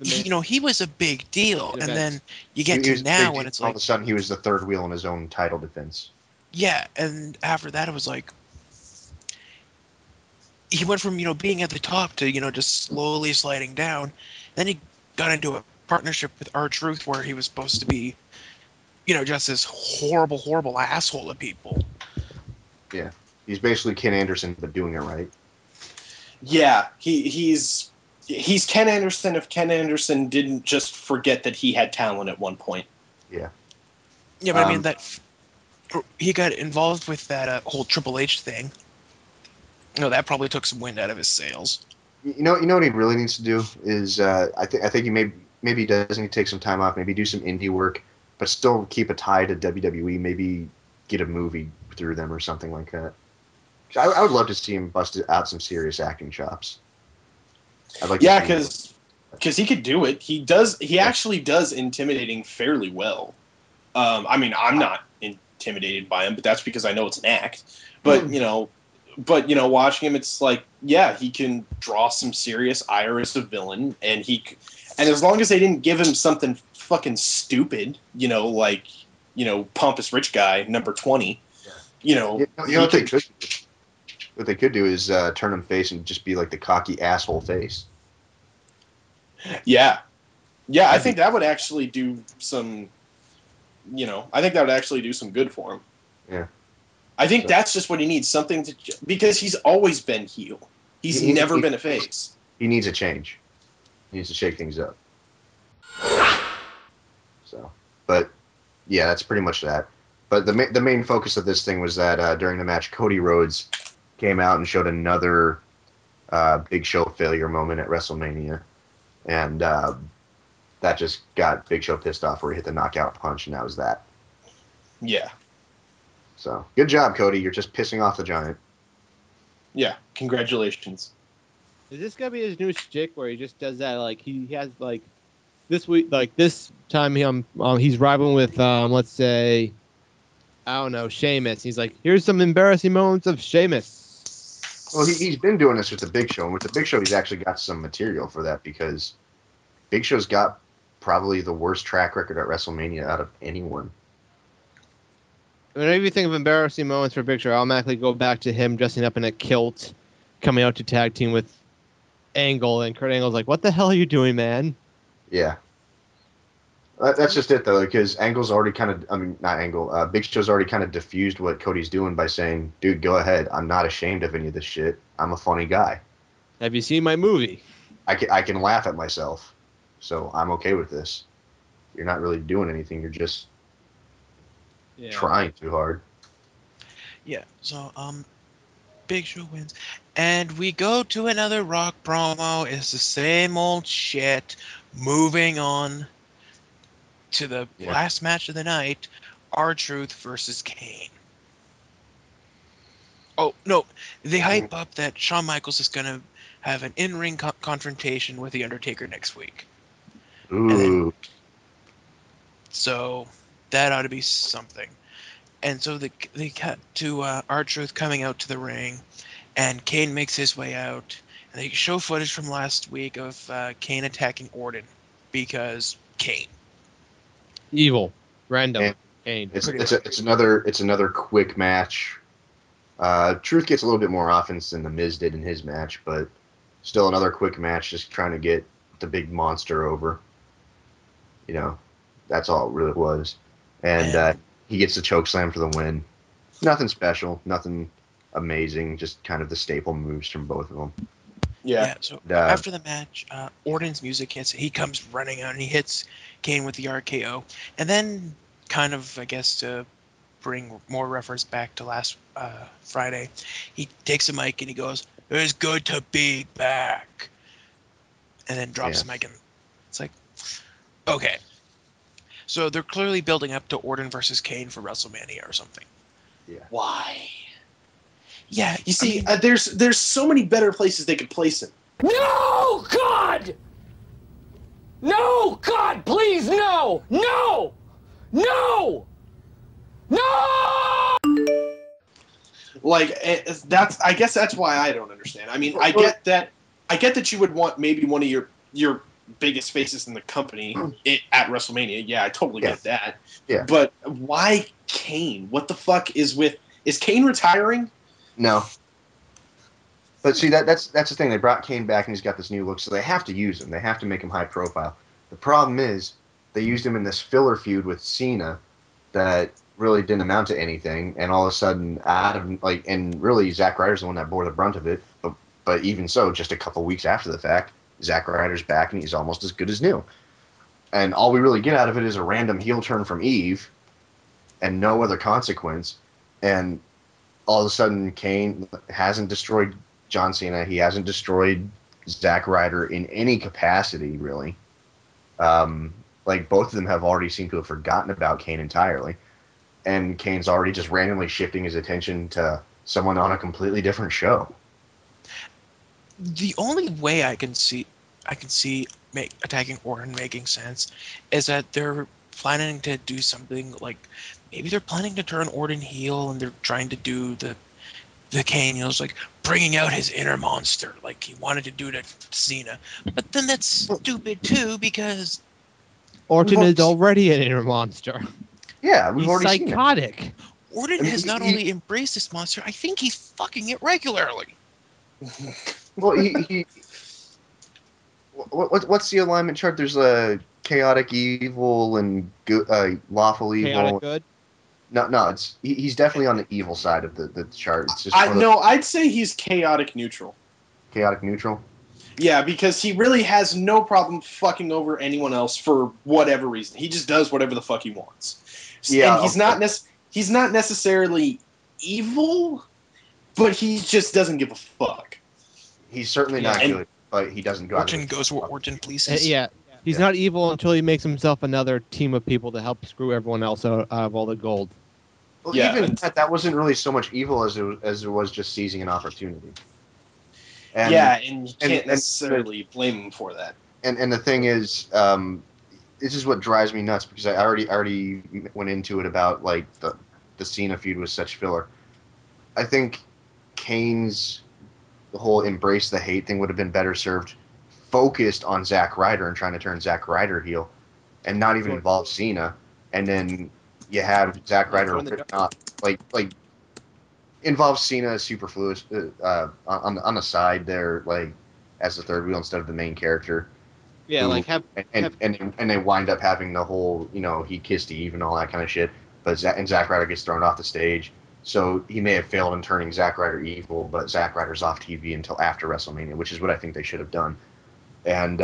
he was a big deal, and then you get to now when it's like all of a sudden he was the third wheel in his own title defense. Yeah, and after that it was like he went from being at the top to just slowly sliding down. Then he got into a partnership with R-Truth where he was supposed to be just this horrible asshole to people. Yeah, he's basically Ken Anderson but doing it right. Yeah, he's Ken Anderson if Ken Anderson didn't just forget that he had talent at one point. Yeah. Yeah, but I mean that he got involved with that whole Triple H thing. That probably took some wind out of his sails. You know what he really needs to do is I think he maybe does need to take some time off, maybe do some indie work, but still keep a tie to WWE. Maybe get a movie through them or something like that. I would love to see him bust out some serious acting chops. I'd like because he could do it. He does. He actually does intimidating fairly well. I mean, I'm not intimidated by him, but that's because I know it's an act. But watching him, it's like, yeah, he can draw some serious ire as a villain, and as long as they didn't give him something fucking stupid, like pompous rich guy number 20, what they could do is turn him face and just be like the cocky asshole face. Yeah, I think that would actually do some. I think that would actually do some good for him. Yeah. I think that's just what he needs, something because he's always been heel. He's never been a face. He needs a change. He needs to shake things up. So, but yeah, that's pretty much that. But the main focus of this thing was that during the match, Cody Rhodes came out and showed another Big Show failure moment at WrestleMania, and that just got Big Show pissed off where he hit the knockout punch, and that was that. Yeah. So, good job, Cody. You're just pissing off the Giant. Yeah, congratulations. Is this gonna be his new shtick where he just does that? Like he has like this week, like this time, he's rivaling with let's say, I don't know, Sheamus. He's like, here's some embarrassing moments of Sheamus. Well, he's been doing this with the Big Show, and with the Big Show, he's actually got some material for that because Big Show's got probably the worst track record at WrestleMania out of anyone. Whenever you think of embarrassing moments for Big Show, I automatically go back to him dressing up in a kilt, coming out to tag team with Angle, and Kurt Angle's like, "What the hell are you doing, man?" Yeah. That's just it, though, because Angle's already kind of, not Angle, Big Show's already kind of diffused what Cody's doing by saying, dude, go ahead. I'm not ashamed of any of this shit. I'm a funny guy. Have you seen my movie? I can laugh at myself, so I'm okay with this. You're not really doing anything. You're just trying too hard. Yeah, so, Big Show wins. And we go to another Rock promo. It's the same old shit. Moving on to the last match of the night, R-Truth versus Kane. Oh, no. They hype up that Shawn Michaels is going to have an in-ring confrontation with The Undertaker next week. Ooh. So that ought to be something. And so they cut to R-Truth coming out to the ring, and Kane makes his way out. And they show footage from last week of Kane attacking Orton because Kane. Evil, random, And Kane. It's another quick match. Truth gets a little bit more offense than The Miz did in his match, but still another quick match, just trying to get the big monster over. You know, that's all it really was. And he gets the choke slam for the win. Nothing special, nothing amazing, just kind of the staple moves from both of them. Yeah, so after the match, Orton's music hits. He comes running out and he hits Kane with the RKO. And then, kind of, I guess, to bring more reference back to last Friday, he takes a mic and he goes, "It's good to be back." And then drops the mic and it's like, okay. So they're clearly building up to Orton versus Kane for WrestleMania or something. Yeah. Why? Yeah, you see, there's so many better places they could place him. No, God! No, God, please, no! No! No! No! Like, I guess that's why I don't understand. I mean, I get that you would want maybe one of your biggest faces in the company at WrestleMania. Yeah, I totally get that. Yeah. But why Kane? What the fuck is Kane retiring? No. But see, that's the thing. They brought Kane back, and he's got this new look, so they have to use him. They have to make him high profile. The problem is they used him in this filler feud with Cena that really didn't amount to anything, and all of a sudden, and really Zack Ryder's the one that bore the brunt of it. But even so, just a couple weeks after the fact, Zack Ryder's back, and he's almost as good as new. And all we really get out of it is a random heel turn from Eve, and no other consequence. And all of a sudden, Kane hasn't destroyed John Cena. He hasn't destroyed Zack Ryder in any capacity, really. Both of them have already seemed to have forgotten about Kane entirely. And Kane's already just randomly shifting his attention to someone on a completely different show. The only way I can see attacking Orton making sense is that they're planning to do something like maybe they're planning to turn Orton heel and they're trying to do the Kane heels, like bringing out his inner monster like he wanted to do to Cena. But then that's stupid too because Orton is already an inner monster. Yeah, we've already seen it. He's psychotic. Orton has not only embraced this monster, I think he's fucking it regularly. Well, what's the alignment chart? There's a chaotic evil and lawful evil. Chaotic good? No, he's definitely on the evil side of the chart. It's just I'd say he's chaotic neutral. Chaotic neutral? Yeah, because he really has no problem fucking over anyone else for whatever reason. He just does whatever the fuck he wants. Yeah, and he's not necessarily evil, but he just doesn't give a fuck. He's certainly not good, but he doesn't go out. Orton goes where Orton pleases. He's not evil until he makes himself another team of people to help screw everyone else out of all the gold. Well, even that wasn't really so much evil as it was just seizing an opportunity. And you can't necessarily blame him for that. And the thing is, this is what drives me nuts because I already went into it about like the Cena feud was such filler. I think Kane's the whole embrace the hate thing would have been better served focused on Zack Ryder and trying to turn Zack Ryder heel and not even involve Cena. And then you have Zack Ryder not like involve Cena superfluous on the side there, like as the third wheel instead of the main character. Yeah, who- like have and they wind up having the whole, he kissed Eve and all that kind of shit. But Zack Ryder gets thrown off the stage. So he may have failed in turning Zack Ryder evil, but Zack Ryder's off TV until after WrestleMania, which is what I think they should have done. And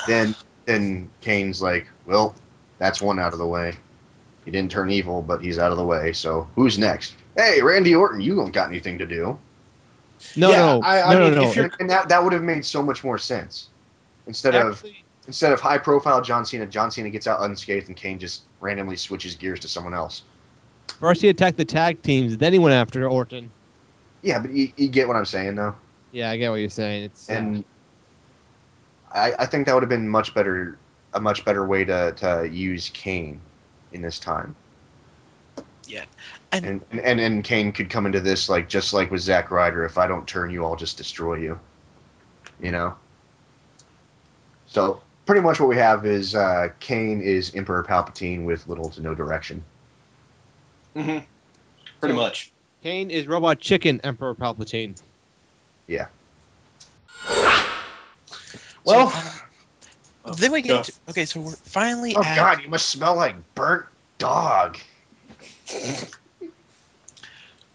then Kane's like, well, that's one out of the way. He didn't turn evil, but he's out of the way. So who's next? Hey, Randy Orton, you don't got anything to do. no. And that would have made so much more sense. Instead of high profile John Cena gets out unscathed and Kane just randomly switches gears to someone else. First he attacked the tag teams, then he went after Orton. Yeah, but you get what I'm saying, though. Yeah, I get what you're saying. I think that would have been a much better way to use Kane in this time. Yeah, and Kane could come into this just like with Zack Ryder. If I don't turn you, I'll just destroy you. So pretty much what we have is Kane is Emperor Palpatine with little to no direction. Mm-hmm. Pretty much. Kane is Robot Chicken Emperor Palpatine. Yeah. Well, then we get okay. So we're finally. Oh God, you must smell like burnt dog.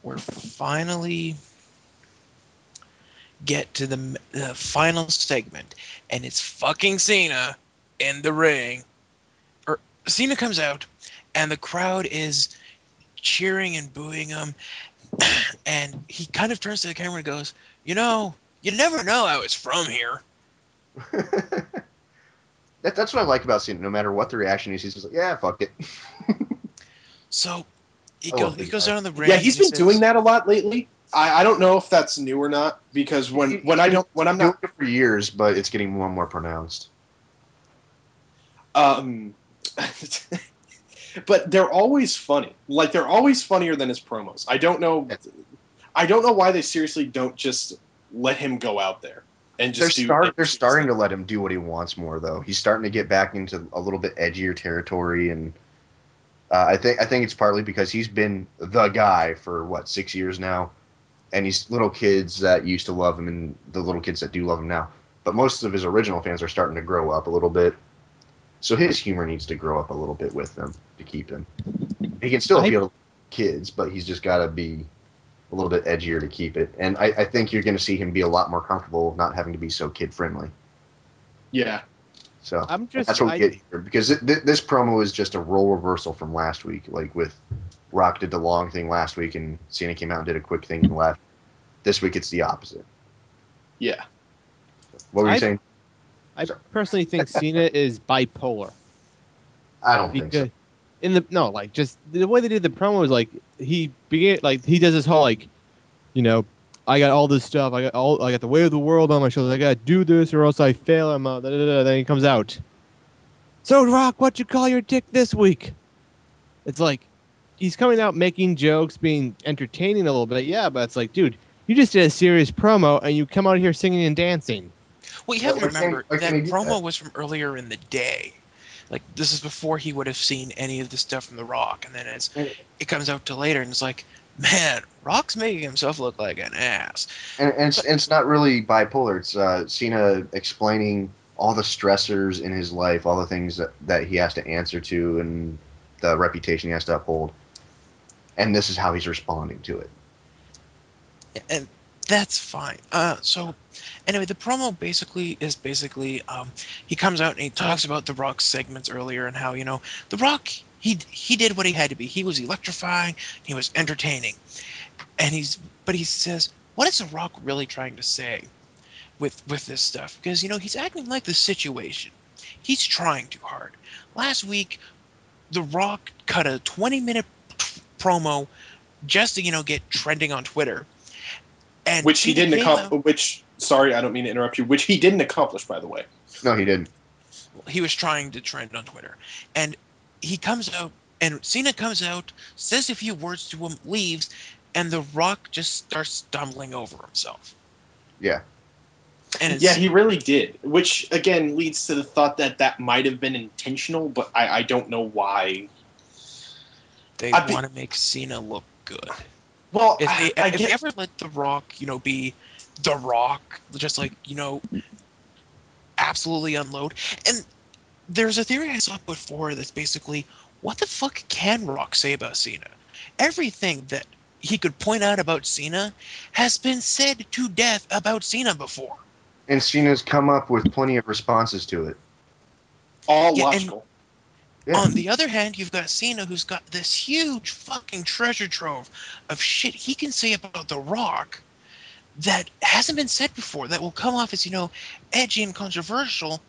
We're finally get to the final segment, and it's fucking Cena in the ring. Cena comes out, and the crowd is cheering and booing him, and he kind of turns to the camera and goes, you never know I was from here. That's what I like about Cena. No matter what the reaction is, he's just like, yeah, fuck it. So he goes down the ring. Yeah, he's been doing that a lot lately. I don't know if that's new or not, because when I'm not for years, but it's getting more and more pronounced. But they're always funny. Like, they're always funnier than his promos. I don't know why they seriously don't just let him go out there and just they're starting to let him do what he wants more, though. He's starting to get back into a little bit edgier territory, and I think it's partly because he's been the guy for 6 years now, and these little kids that used to love him and the little kids that do love him now. But most of his original fans are starting to grow up a little bit. So his humor needs to grow up a little bit with them to keep him. He can still appeal to kids, but he's just got to be a little bit edgier to keep it. And I think you're going to see him be a lot more comfortable not having to be so kid-friendly. Yeah. So that's what we get here. Because this promo is just a role reversal from last week. Like with Rock did the long thing last week, and Cena came out and did a quick thing and left. This week it's the opposite. Yeah. What were you saying? I personally think Cena is bipolar. I don't think so. Just the way they did the promo is he does this whole I got all this stuff, I got the weight of the world on my shoulders, I gotta do this or else I fail. Then he comes out. So Rock, what you call your dick this week? It's like he's coming out making jokes, being entertaining a little bit, yeah, but it's like, dude, you just did a serious promo and you come out here singing and dancing. Well, you have to remember that promo was from earlier in the day. Like, this is before he would have seen any of the stuff from The Rock. And then as it comes out to later, and it's like, man, Rock's making himself look like an ass. And it's not really bipolar. It's Cena explaining all the stressors in his life, all the things that he has to answer to, and the reputation he has to uphold. And this is how he's responding to it. And that's fine. So anyway, the promo is he comes out and he talks about The Rock's segments earlier and how, The Rock, he did what he had to be. He was electrifying, he was entertaining. But he says, what is The Rock really trying to say with this stuff? Because, he's acting like the situation. He's trying too hard. Last week, The Rock cut a 20-minute promo just to, get trending on Twitter. And which he didn't accomplish. Sorry, I don't mean to interrupt you. Which he didn't accomplish, by the way. No, he didn't. He was trying to trend on Twitter, and he comes out, and Cena comes out, says a few words to him, leaves, and The Rock just starts stumbling over himself. Yeah. And he really did. Which again leads to the thought that might have been intentional, but I don't know why. They want to make Cena look good. Well, if they ever let The Rock, be The Rock, just like, absolutely unload. And there's a theory I saw before that's basically, what the fuck can Rock say about Cena? Everything that he could point out about Cena has been said to death about Cena before. And Cena's come up with plenty of responses to it. All Yeah, logical. Yeah. On the other hand, you've got Cena, who's got this huge fucking treasure trove of shit he can say about The Rock that hasn't been said before, that will come off as, edgy and controversial.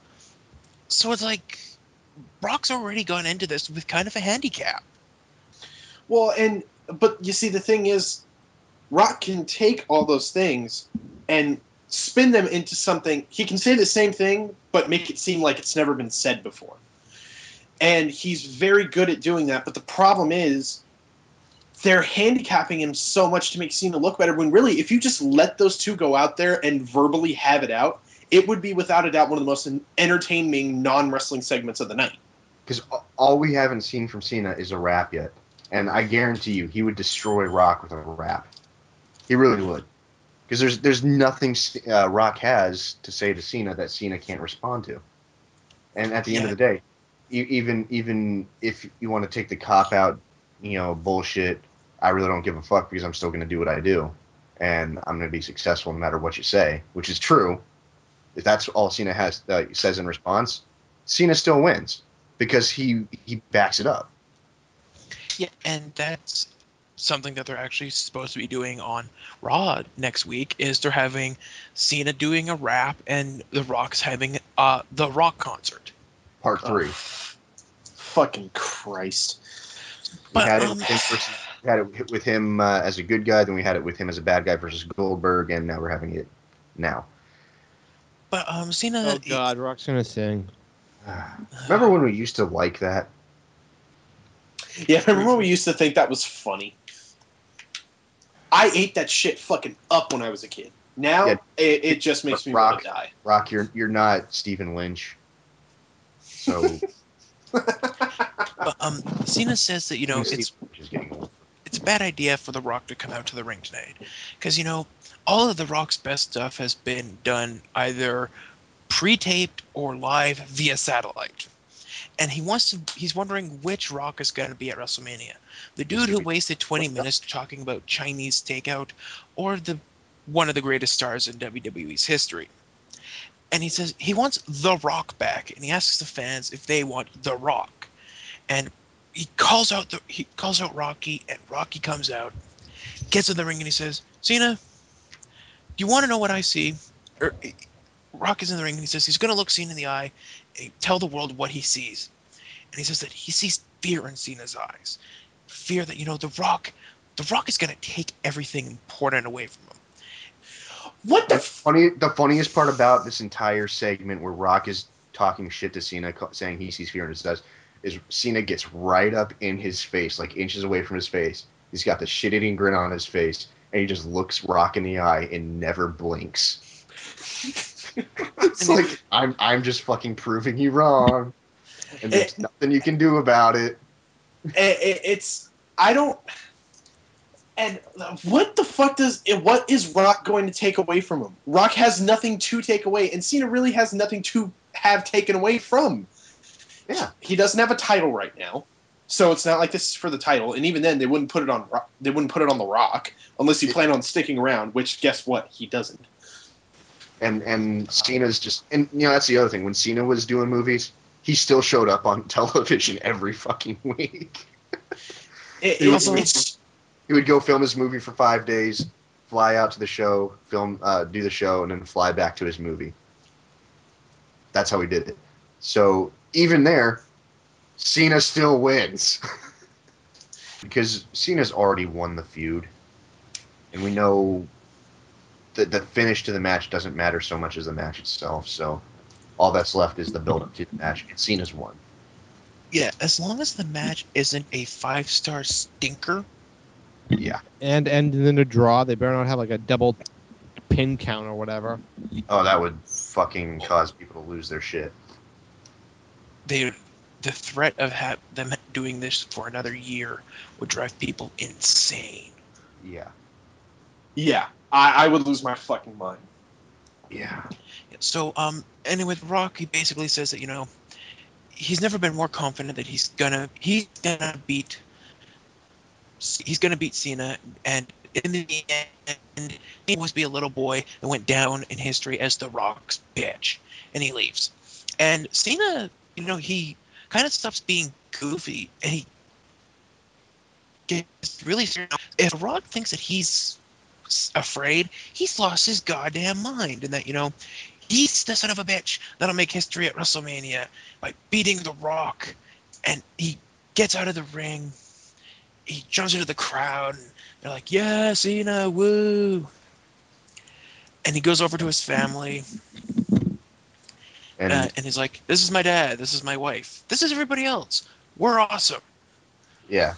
So it's like, Rock's already gone into this with kind of a handicap. Well, but you see, the thing is, Rock can take all those things and spin them into something. He can say the same thing, but make it seem like it's never been said before. And he's very good at doing that, but the problem is they're handicapping him so much to make Cena look better, when really, if you just let those two go out there and verbally have it out, it would be without a doubt one of the most entertaining non-wrestling segments of the night. Because all we haven't seen from Cena is a rap yet. And I guarantee you, he would destroy Rock with a rap. He really would. Because there's nothing Rock has to say to Cena that Cena can't respond to. And at the end of the day, even if you want to take the cop-out, bullshit, I really don't give a fuck because I'm still going to do what I do. And I'm going to be successful no matter what you say, which is true. If that's all Cena says in response, Cena still wins because he backs it up. Yeah, and that's something that they're actually supposed to be doing on Raw next week, is they're having Cena doing a rap and The Rock's having the Rock concert. Part 3. Fucking Christ. We But, had it with him as a good guy, then we had it with him as a bad guy versus Goldberg, and now we're having it now. But Cena... Oh, God, Rock's going to sing. Remember when we used to like that? Yeah, remember we used to think that was funny? I ate that shit fucking up when I was a kid. Now, Yeah, it just makes me want to die. Rock, you're not Stephen Lynch. So... But Cena says that, it's a bad idea for The Rock to come out to the ring tonight. Because, all of The Rock's best stuff has been done either pre-taped or live via satellite. And he's wondering which Rock is going to be at WrestleMania. The dude who wasted 20 minutes talking about Chinese takeout, or one of the greatest stars in WWE's history. And he says he wants The Rock back, and he asks the fans if they want The Rock. And he calls out Rocky, and Rocky comes out, gets in the ring, and he says, Cena, do you want to know what I see? Rock is in the ring, and he says he's going to look Cena in the eye and tell the world what he sees. And he says that he sees fear in Cena's eyes. Fear that, The Rock is going to take everything important away from him. What the The funniest part about this entire segment where Rock is talking shit to Cena, saying he sees fear in his eyes, is Cena gets right up in his face, like inches away from his face. He's got the shit-eating grin on his face, and he just looks Rock in the eye and never blinks. It's like, I'm just fucking proving you wrong, and there's nothing you can do about it. And what the fuck what is Rock going to take away from him? Rock has nothing to take away, and Cena really has nothing to have taken away from. Yeah, he doesn't have a title right now, so it's not like this is for the title. And even then, they wouldn't put it on. They wouldn't put it on The Rock unless you plan on sticking around. Which, guess what? He doesn't. And Cena's just, and that's the other thing. When Cena was doing movies, he still showed up on television every fucking week. He would go film his movie for 5 days, fly out to the show, do the show, and then fly back to his movie. That's how he did it. So even there, Cena still wins. Because Cena's already won the feud. And we know that the finish to the match doesn't matter so much as the match itself. So all that's left is the build-up to the match. And Cena's won. Yeah, as long as the match isn't a 5-star stinker. Yeah. And in a draw, they better not have like a double pin count or whatever. Oh, that would fucking cause people to lose their shit. The threat of them doing this for another year would drive people insane. Yeah. Yeah, I would lose my fucking mind. Yeah. So, and with Rock, he basically says that, you know, he's never been more confident that he's gonna beat Cena, and in the end, he always be a little boy that went down in history as the Rock's bitch, and he leaves. And Cena, you know, he kind of stops being goofy, and he gets really serious. If The Rock thinks that he's afraid, he's lost his goddamn mind, and that, you know, he's the son of a bitch that'll make history at WrestleMania by beating The Rock. And he gets out of the ring, he jumps into the crowd, and they're like, yeah, Cena, woo. And he goes over to his family, And and he's like, this is my dad, this is my wife, this is everybody else. We're awesome. yeah.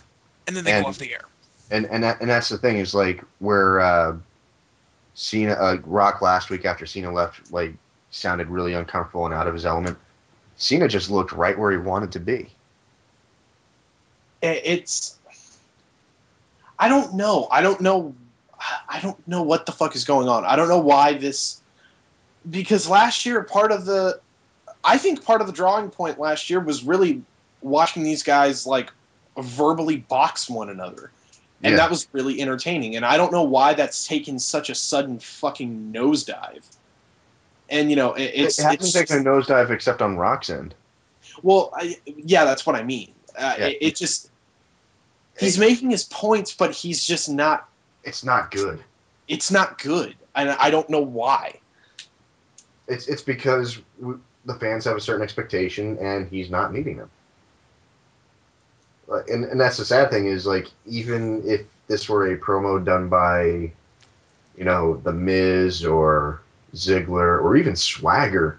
And then they go off the air. And that's the thing is like where Cena Rock last week after Cena left like sounded really uncomfortable and out of his element. Cena just looked right where he wanted to be. It's I don't know what the fuck is going on. I don't know why this, because last year I think part of the drawing point last year was really watching these guys like verbally box one another. And that was really entertaining. And I don't know why that's taken such a sudden fucking nosedive. And, you know, it hasn't taken a nosedive except on Rock's end. Well, yeah, that's what I mean. It just... He's making his points, but he's just not... It's not good. It's not good. And I don't know why. It's because the fans have a certain expectation, and he's not meeting them. And that's the sad thing is, like, even if this were a promo done by, you know, The Miz or Ziggler or even Swagger,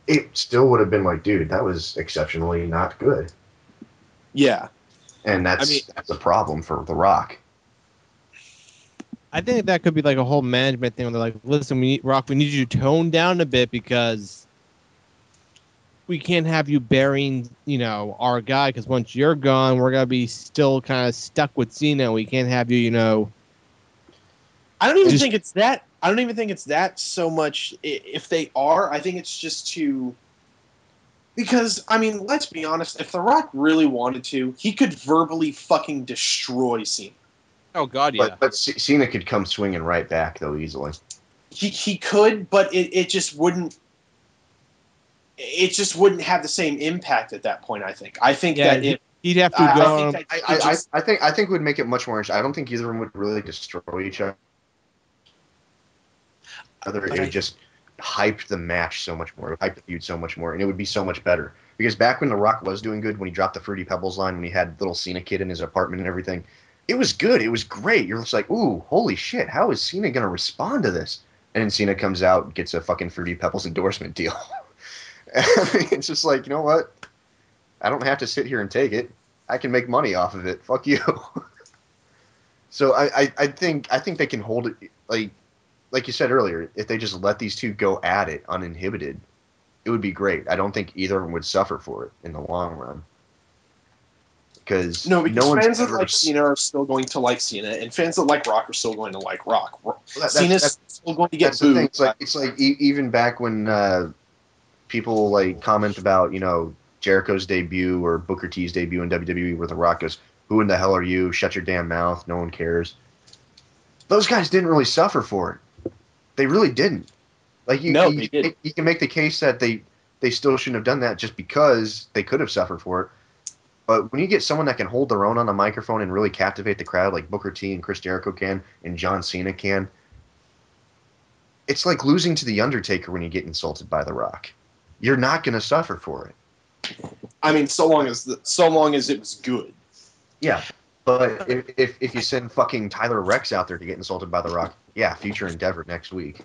it still would have been like, dude, that was exceptionally not good. Yeah. And that's a problem for The Rock. I think that could be like a whole management thing where they're like, listen, Rock, we need you to tone down a bit because we can't have you burying, you know, our guy, because once you're gone, we're going to be still kind of stuck with Cena. We can't have you, you know. I don't even think it's that. I don't even think it's that so much. If they are, I think it's just to... Because, I mean, let's be honest, if The Rock really wanted to, he could verbally fucking destroy Cena. Oh, God, yeah. But Cena could come swinging right back, though, easily. He could, but it just wouldn't... It just wouldn't have the same impact at that point, I think. I think that he'd have to go... I think it would make it much more interesting. I don't think either of them would really destroy each other. It would just hype the match so much more. It would hype the feud so much more, and it would be so much better. Because back when The Rock was doing good, when he dropped the Fruity Pebbles line, when he had little Cena kid in his apartment and everything, it was good. It was great. You're just like, ooh, holy shit, how is Cena going to respond to this? And then Cena comes out and gets a fucking Fruity Pebbles endorsement deal. It's just like, you know what? I don't have to sit here and take it. I can make money off of it. Fuck you. So I think they can hold it, like you said earlier, if they just let these two go at it uninhibited, it would be great. I don't think either of them would suffer for it in the long run. Because fans that like Cena are still going to like Cena, and fans that like Rock are still going to like Rock. Cena's still going to get booed. It's like even back when people like comment about, you know, Jericho's debut or Booker T's debut in WWE where The Rock goes, who in the hell are you? Shut your damn mouth. No one cares. Those guys didn't really suffer for it. They really didn't. Like you can make the case that they still shouldn't have done that just because they could have suffered for it. But when you get someone that can hold their own on the microphone and really captivate the crowd like Booker T and Chris Jericho can and John Cena can, it's like losing to The Undertaker when you get insulted by The Rock. You're not going to suffer for it. I mean, so long as it was good. Yeah, but if you send fucking Tyler Rex out there to get insulted by The Rock, yeah, future endeavor next week.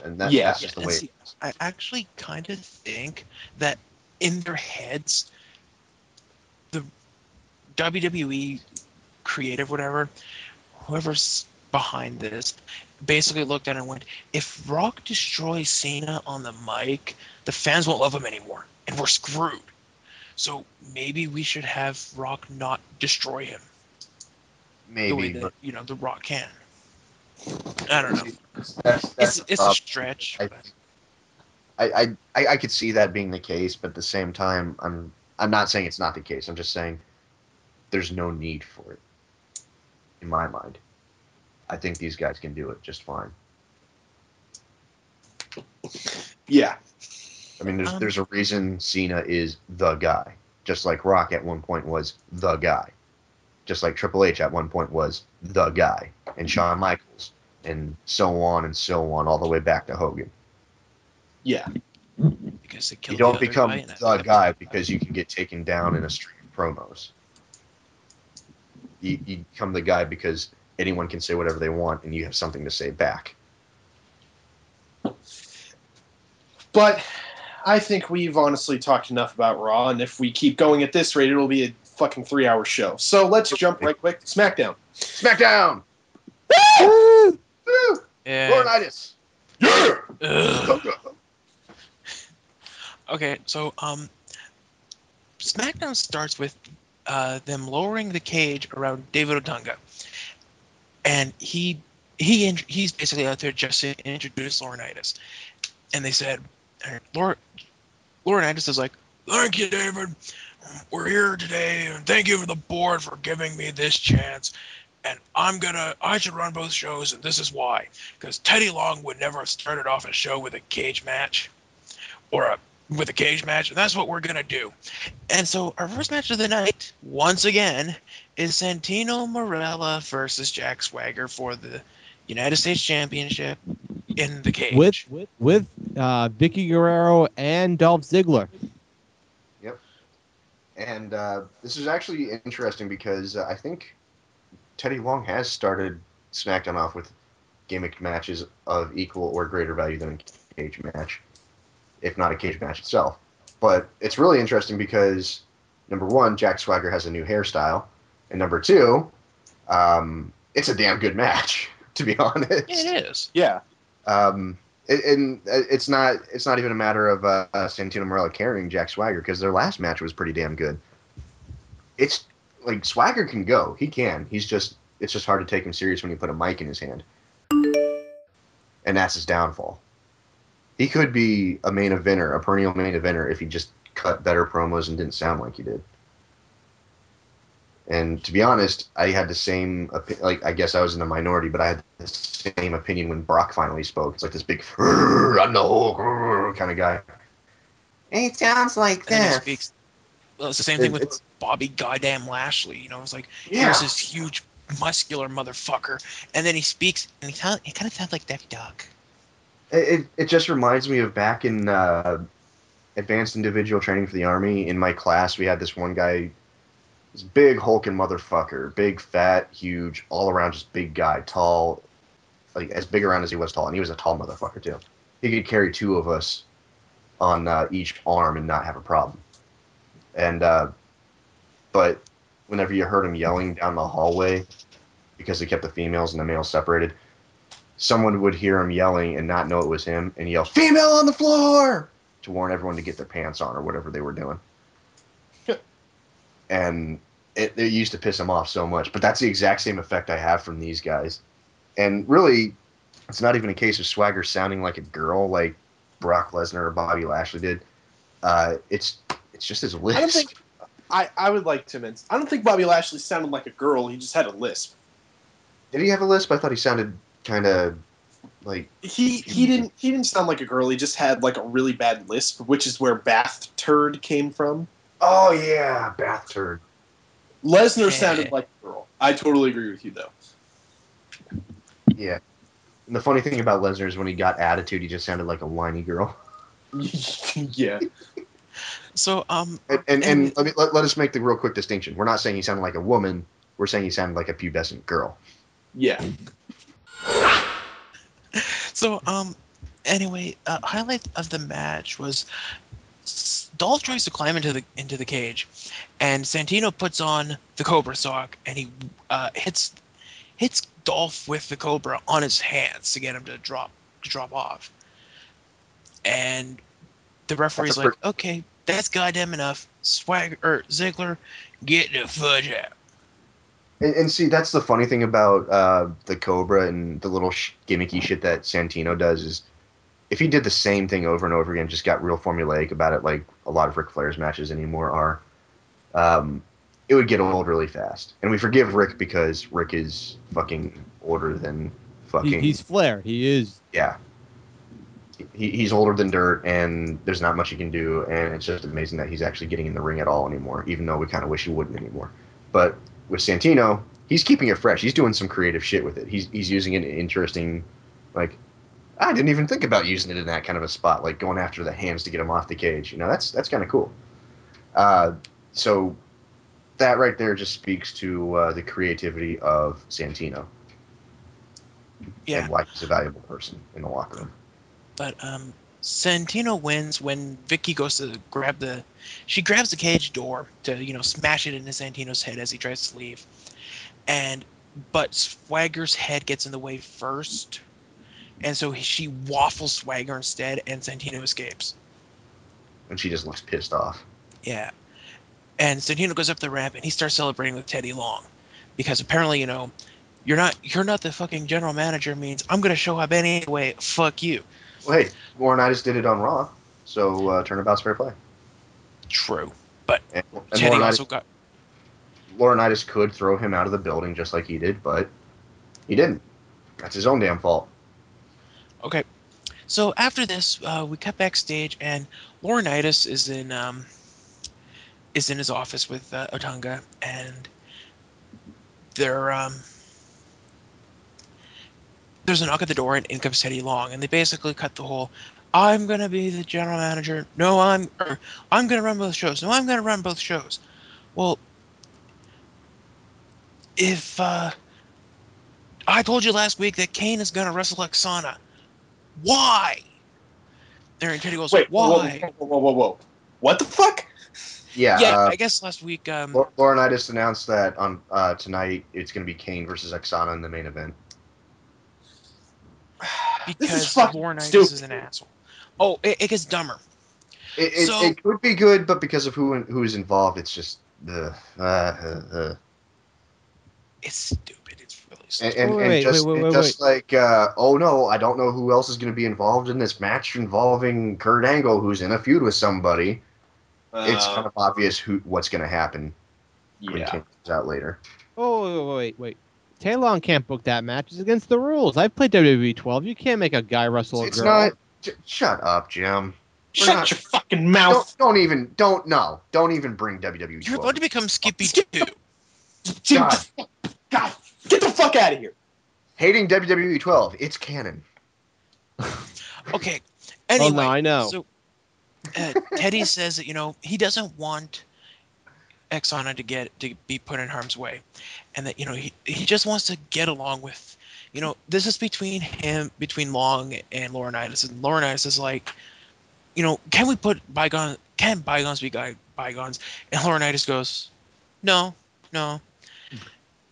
And that's just the way it is. I actually kind of think that in their heads, the WWE creative, whatever, whoever's behind this, basically looked at it and went, if Rock destroys Cena on the mic, the fans won't love him anymore, and we're screwed. So maybe we should have Rock not destroy him. the way maybe, that but the Rock can. I don't know. that's the It's a problem. stretch. I, but- I could see that being the case, but at the same time, I'm not saying it's not the case. I'm just saying there's no need for it, in my mind. I think these guys can do it just fine. Yeah. I mean, there's a reason Cena is the guy, just like Rock at one point was the guy, just like Triple H at one point was the guy, and Shawn Michaels, and so on, all the way back to Hogan. Yeah. Because they You killed don't the other become guy in that the episode. guy because you can get taken down in a string of promos. You become the guy because anyone can say whatever they want, and you have something to say back. But I think we've honestly talked enough about Raw, and if we keep going at this rate, it'll be a fucking 3-hour show. So let's jump right quick to SmackDown. Smackdown! Woo! Woo! Yeah. Laurinaitis! Yeah! Ugh. Okay, so SmackDown starts with them lowering the cage around David Otunga, and he's basically out there just to introduce Laurinaitis, and they said, Laurinaitis is like, "Thank you, David. We're here today, and thank you for the board for giving me this chance. And I should run both shows, and this is why. Because Teddy Long would never have started off a show with a cage match, with a cage match, and that's what we're gonna do." And so our first match of the night, once again, is Santino Marella versus Jack Swagger for the United States Championship in the cage. with Vicky Guerrero and Dolph Ziggler. Yep. And this is actually interesting because I think Teddy Long has started SmackDown off with gimmick matches of equal or greater value than a cage match, if not a cage match itself. But it's really interesting because, number one, Jack Swagger has a new hairstyle, and number two, it's a damn good match, to be honest. It is. Yeah. And it's not even a matter of Santino Marella carrying Jack Swagger, because their last match was pretty damn good. It's like Swagger can go, he can. It's just hard to take him serious when you put a mic in his hand, and that's his downfall. He could be a main eventer, a perennial main eventer, if he just cut better promos and didn't sound like he did. And to be honest, I had the same I guess I was in the minority, but I had the same opinion when Brock finally spoke. It's like this big, I know, kind of guy. He sounds like And then he this. speaks. Well, it's the same thing with Bobby goddamn Lashley. It's like, Yeah. here's this huge, muscular motherfucker, and then he speaks, and he kind of sounds like Daffy Duck. It just reminds me of back in advanced individual training for the Army. In my class, we had this one guy, this big hulking motherfucker, big, fat, huge, all around just big guy, tall, like as big around as he was tall, and he was a tall motherfucker too. He could carry two of us on each arm and not have a problem. And but whenever you heard him yelling down the hallway, because they kept the females and the males separated, someone would hear him yelling and not know it was him, and yell, "Female on the floor!" to warn everyone to get their pants on or whatever they were doing. And it used to piss him off so much. But that's the exact same effect I have from these guys. And really, it's not even a case of Swagger sounding like a girl like Brock Lesnar or Bobby Lashley did. It's just his lisp. I don't think I would like to mention. I don't think Bobby Lashley sounded like a girl. He just had a lisp. Did he have a lisp? I thought he sounded kind of like He didn't sound like a girl. He just had like a really bad lisp, which is where Bath Turd came from. Oh yeah, bath turd. Lesnar sounded like a girl. I totally agree with you though. Yeah. And the funny thing about Lesnar is when he got attitude, he just sounded like a whiny girl. Yeah. So And let us make the real quick distinction. We're not saying he sounded like a woman. We're saying he sounded like a pubescent girl. Yeah. So anyway, highlight of the match was Dolph tries to climb into the cage, and Santino puts on the Cobra sock, and he hits Dolph with the Cobra on his hands to get him to drop off. And the referee's like, "Okay, that's goddamn enough. Ziggler, get the fudge out." And see, that's the funny thing about the Cobra and the little gimmicky shit that Santino does is if he did the same thing over and over again, just got real formulaic about it, like a lot of Ric Flair's matches anymore are, it would get old really fast. And we forgive Rick because Rick is fucking older than fucking... He's Flair. He is. Yeah. He's older than dirt, and there's not much he can do, and it's just amazing that he's actually getting in the ring at all anymore, even though we kind of wish he wouldn't anymore. But with Santino, he's keeping it fresh. He's doing some creative shit with it. He's using it in interesting, like, I didn't even think about using it in that kind of a spot, like going after the hands to get him off the cage. You know, that's kind of cool. So that right there just speaks to the creativity of Santino. Yeah. And why he's a valuable person in the locker room. But Santino wins when Vicky goes to she grabs the cage door to, smash it into Santino's head as he tries to leave. But Swagger's head gets in the way first. And so she waffles Swagger instead, and Santino escapes. And she just looks pissed off. Yeah. And Santino goes up the ramp, and he starts celebrating with Teddy Long. Because apparently, you're not the fucking general manager means I'm going to show up anyway. Fuck you. Well, hey, Laurinaitis did it on Raw, so turnabout's fair play. True. But and Teddy also got... Laurinaitis could throw him out of the building just like he did, but he didn't. That's his own damn fault. Okay. So after this, we cut backstage, and Laurinaitis is in his office with Otunga, and there's a knock at the door, and in comes Teddy Long, and they basically cut the whole, I'm going to be the general manager. No, I'm going to run both shows. No, I'm going to run both shows. Well, if I told you last week that Kane is going to wrestle like Sana, why? There, and Teddy goes, Wait, why? Whoa. What the fuck? Yeah, I guess last week... Laurinaitis announced that on tonight it's going to be Kane versus Oksana in the main event. Because Laurinaitis is an asshole. Oh, it gets dumber. It could be good, but because of who is involved, it's just it's stupid. It's really stupid. And just like, oh no, I don't know who else is going to be involved in this match involving Kurt Angle, who's in a feud with somebody. It's kind of obvious what's going to happen when it comes out later. Oh, wait. Taylor can't book that match. It's against the rules. I've played WWE 12. You can't make a guy wrestle a girl. Not. Shut up, Jim. Shut your fucking mouth. Don't even bring WWE 12. You're about to become Skippy too. God, get the fuck out of here. Hating WWE 12. It's canon. Okay. Anyway, no, I know. So Teddy says that he doesn't want Oksana to be put in harm's way, and that he just wants to get along with this is between Long and Laurinaitis, and Laurinaitis is like, can we put bygones be bygones? And Laurinaitis goes, no,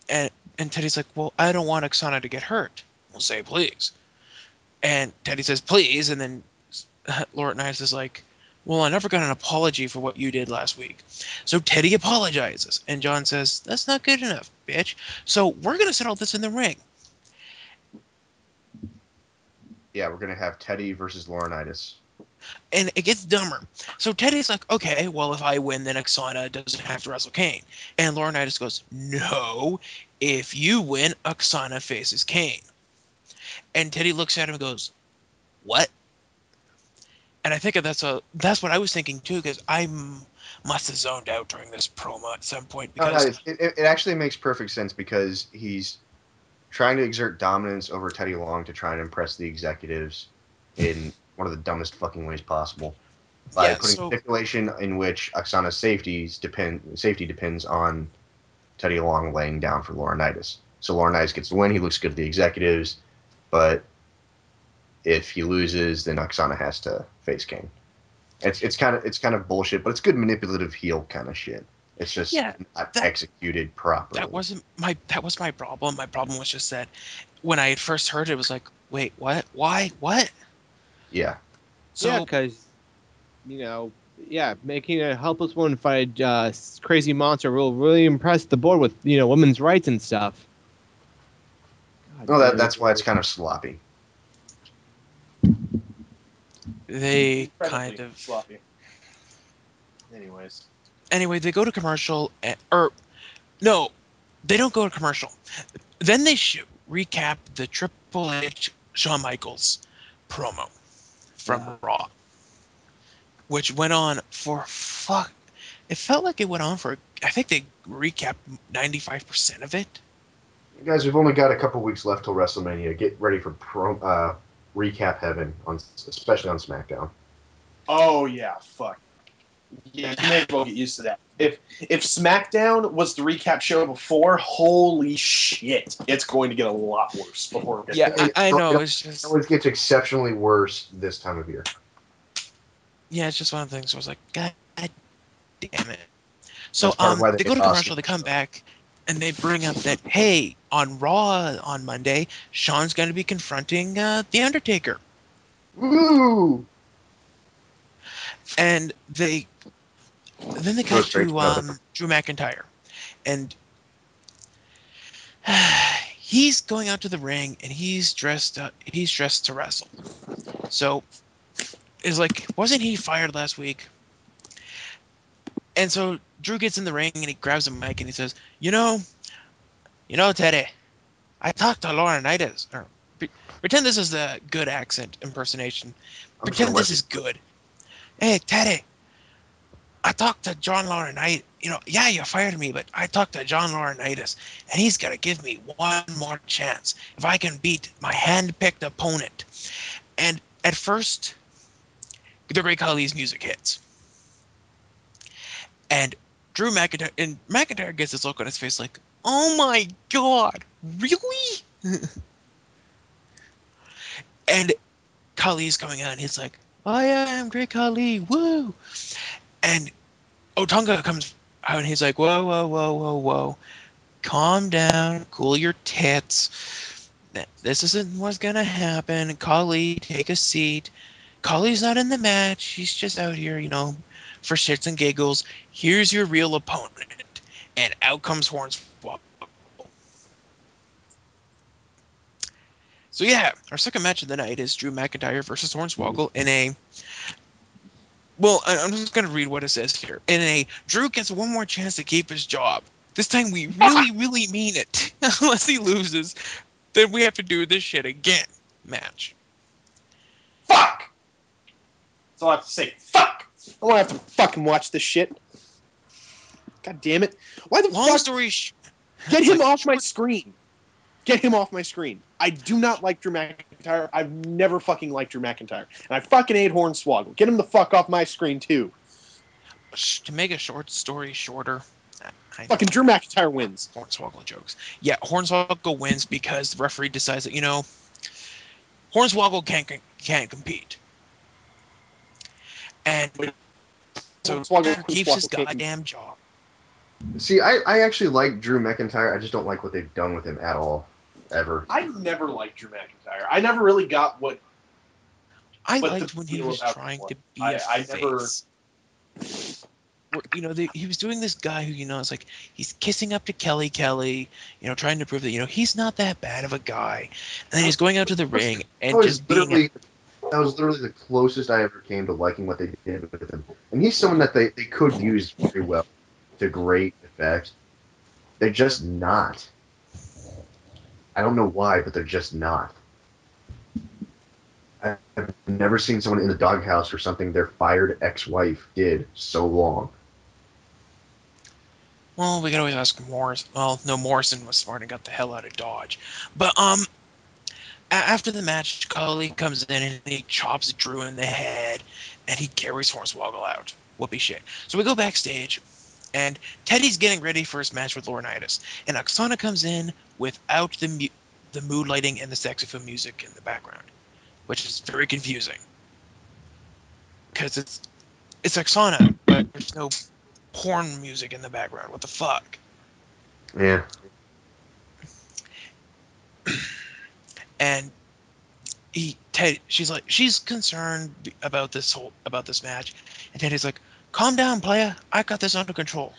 and Teddy's like, well, I don't want Oksana to get hurt. We'll say please, and Teddy says please, and then Laurinaitis is like, well, I never got an apology for what you did last week. So Teddy apologizes, and John says, that's not good enough, bitch. So we're going to settle this in the ring. Yeah, we're going to have Teddy versus Laurinaitis. And it gets dumber. So Teddy's like, okay, well, if I win, then Oksana doesn't have to wrestle Kane. And Laurinaitis goes, no, if you win, Oksana faces Kane. And Teddy looks at him and goes, what? And I think that's what I was thinking too, because I must have zoned out during this promo at some point. Because it actually makes perfect sense because he's trying to exert dominance over Teddy Long to try and impress the executives in one of the dumbest fucking ways possible by putting a stipulation in which Oksana's safety depends on Teddy Long laying down for Laurinaitis. So Laurinaitis gets the win. He looks good to the executives, but if he loses, then Oksana has to face Kane. It's kind of bullshit, but it's good manipulative heel kind of shit. It's just not executed properly. That was my problem. My problem was just that when I had first heard it, it was like, wait, what? Why? What? Yeah. So because Yeah, making a helpless woman fight a crazy monster will really impress the board with women's rights and stuff. God No, damn it. that's why it's kind of sloppy. They Incredibly kind of sloppy. Anyways. anyway. They go to commercial, or no, they don't go to commercial. Then they recap the Triple H Shawn Michaels promo from Raw, which went on for fuck. It felt like it went on for. I think they recapped 95% of it. You guys, we've only got a couple weeks left till WrestleMania. Get ready for recap heaven, especially on SmackDown. Oh yeah, fuck. Yeah, you may as well get used to that. If SmackDown was the recap show before, holy shit, it's going to get a lot worse before. Yeah, I know. It It's just always gets exceptionally worse this time of year. yeah, it's just one of the things. Where I was like, God damn it. So That's part of why they go to commercial. They come back, and they bring up that hey, on Raw on Monday, Shawn's going to be confronting the Undertaker, Woo! and then they cut straight to to nothing. Drew McIntyre, and he's going out to the ring, and he's dressed to wrestle. So it's like, wasn't he fired last week? And so Drew gets in the ring and he grabs a mic and he says, you know, Teddy, I talked to Laurinaitis. Or, pretend this is the good accent impersonation. Pretend this is good. Hey, Teddy, I talked to John Laurinaitis. Yeah, you fired me, but I talked to John Laurinaitis, and he's got to give me one more chance if I can beat my hand-picked opponent. And at first, the Great Khali's music hits. And McIntyre gets this look on his face like, oh my God, really? And Khali's coming out and he's like, I am Great Khali, woo! And Otunga comes out and he's like, whoa, whoa, whoa, whoa, whoa. Calm down, cool your tits. This isn't what's gonna happen. Khali, take a seat. Khali's not in the match. He's just out here, for shits and giggles. Here's your real opponent. And out comes Hornswoggle. So yeah, our second match of the night is Drew McIntyre versus Hornswoggle in a... Well, I'm just going to read what it says here. In a Drew gets one more chance to keep his job. This time we really, really mean it. Unless he loses, then we have to do this shit again match. Fuck! That's all I have to say. Fuck! I don't want to have to fucking watch this shit. God damn it. Why the Long fuck? story Get him off my screen. Get him off my screen. I do not like Drew McIntyre. I've never fucking liked Drew McIntyre. And I fucking hate Hornswoggle. Get him the fuck off my screen, too. To make a short story shorter, Fucking Drew McIntyre wins. Hornswoggle jokes. Yeah, Hornswoggle wins because the referee decides that, Hornswoggle can't compete. And so Hornswoggle keeps his can't goddamn job. See, I actually like Drew McIntyre. I just don't like what they've done with him at all, ever. I never liked Drew McIntyre. I never really got what... I liked when he was trying to be a face. He was doing this guy who, it's like, he's kissing up to Kelly, trying to prove that, he's not that bad of a guy. And then he's going out to the ring and just being... That was literally the closest I ever came to liking what they did with him. And he's someone that they could use very well to great effect. They're just not. I don't know why, but they're just not. I've never seen someone in the doghouse for something their fired ex-wife did so long. Well, we could always ask Morrison. Well, no, Morrison was smart and got the hell out of Dodge. But, after the match, Khali comes in and he chops Drew in the head, and he carries Hornswoggle out. Whoopee shit. So we go backstage, and Teddy's getting ready for his match with Laurinaitis, and Oksana comes in without the mood lighting and the saxophone music in the background, which is very confusing. Because it's Oksana, but there's no porn music in the background. What the fuck? Yeah. And she's concerned about this match, and Teddy's like, calm down, playa. I got this under control.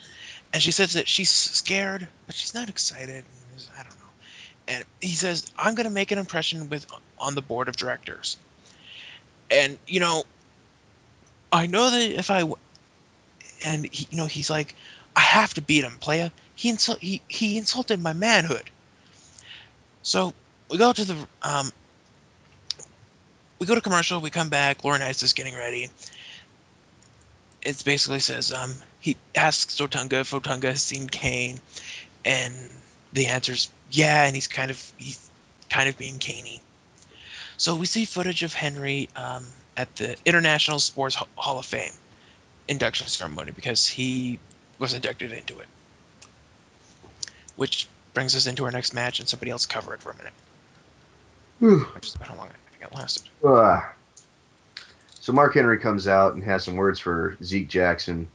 And she says that she's scared, but she's not excited. I don't know. And he says, I'm going to make an impression on the board of directors. And, I know that if I... And, he's like, I have to beat him, playa. He insulted my manhood. So we go to commercial. We come back. Laurinaitis is getting ready. It basically says he asks Otunga if Otunga has seen Kane, and the answer's yeah, and he's kind of being caney. So we see footage of Henry at the International Sports Hall of Fame induction ceremony because he was inducted into it. Which brings us into our next match, and somebody else cover it for a minute. Which is about how long I think it lasted. So Mark Henry comes out and has some words for Zeke Jackson.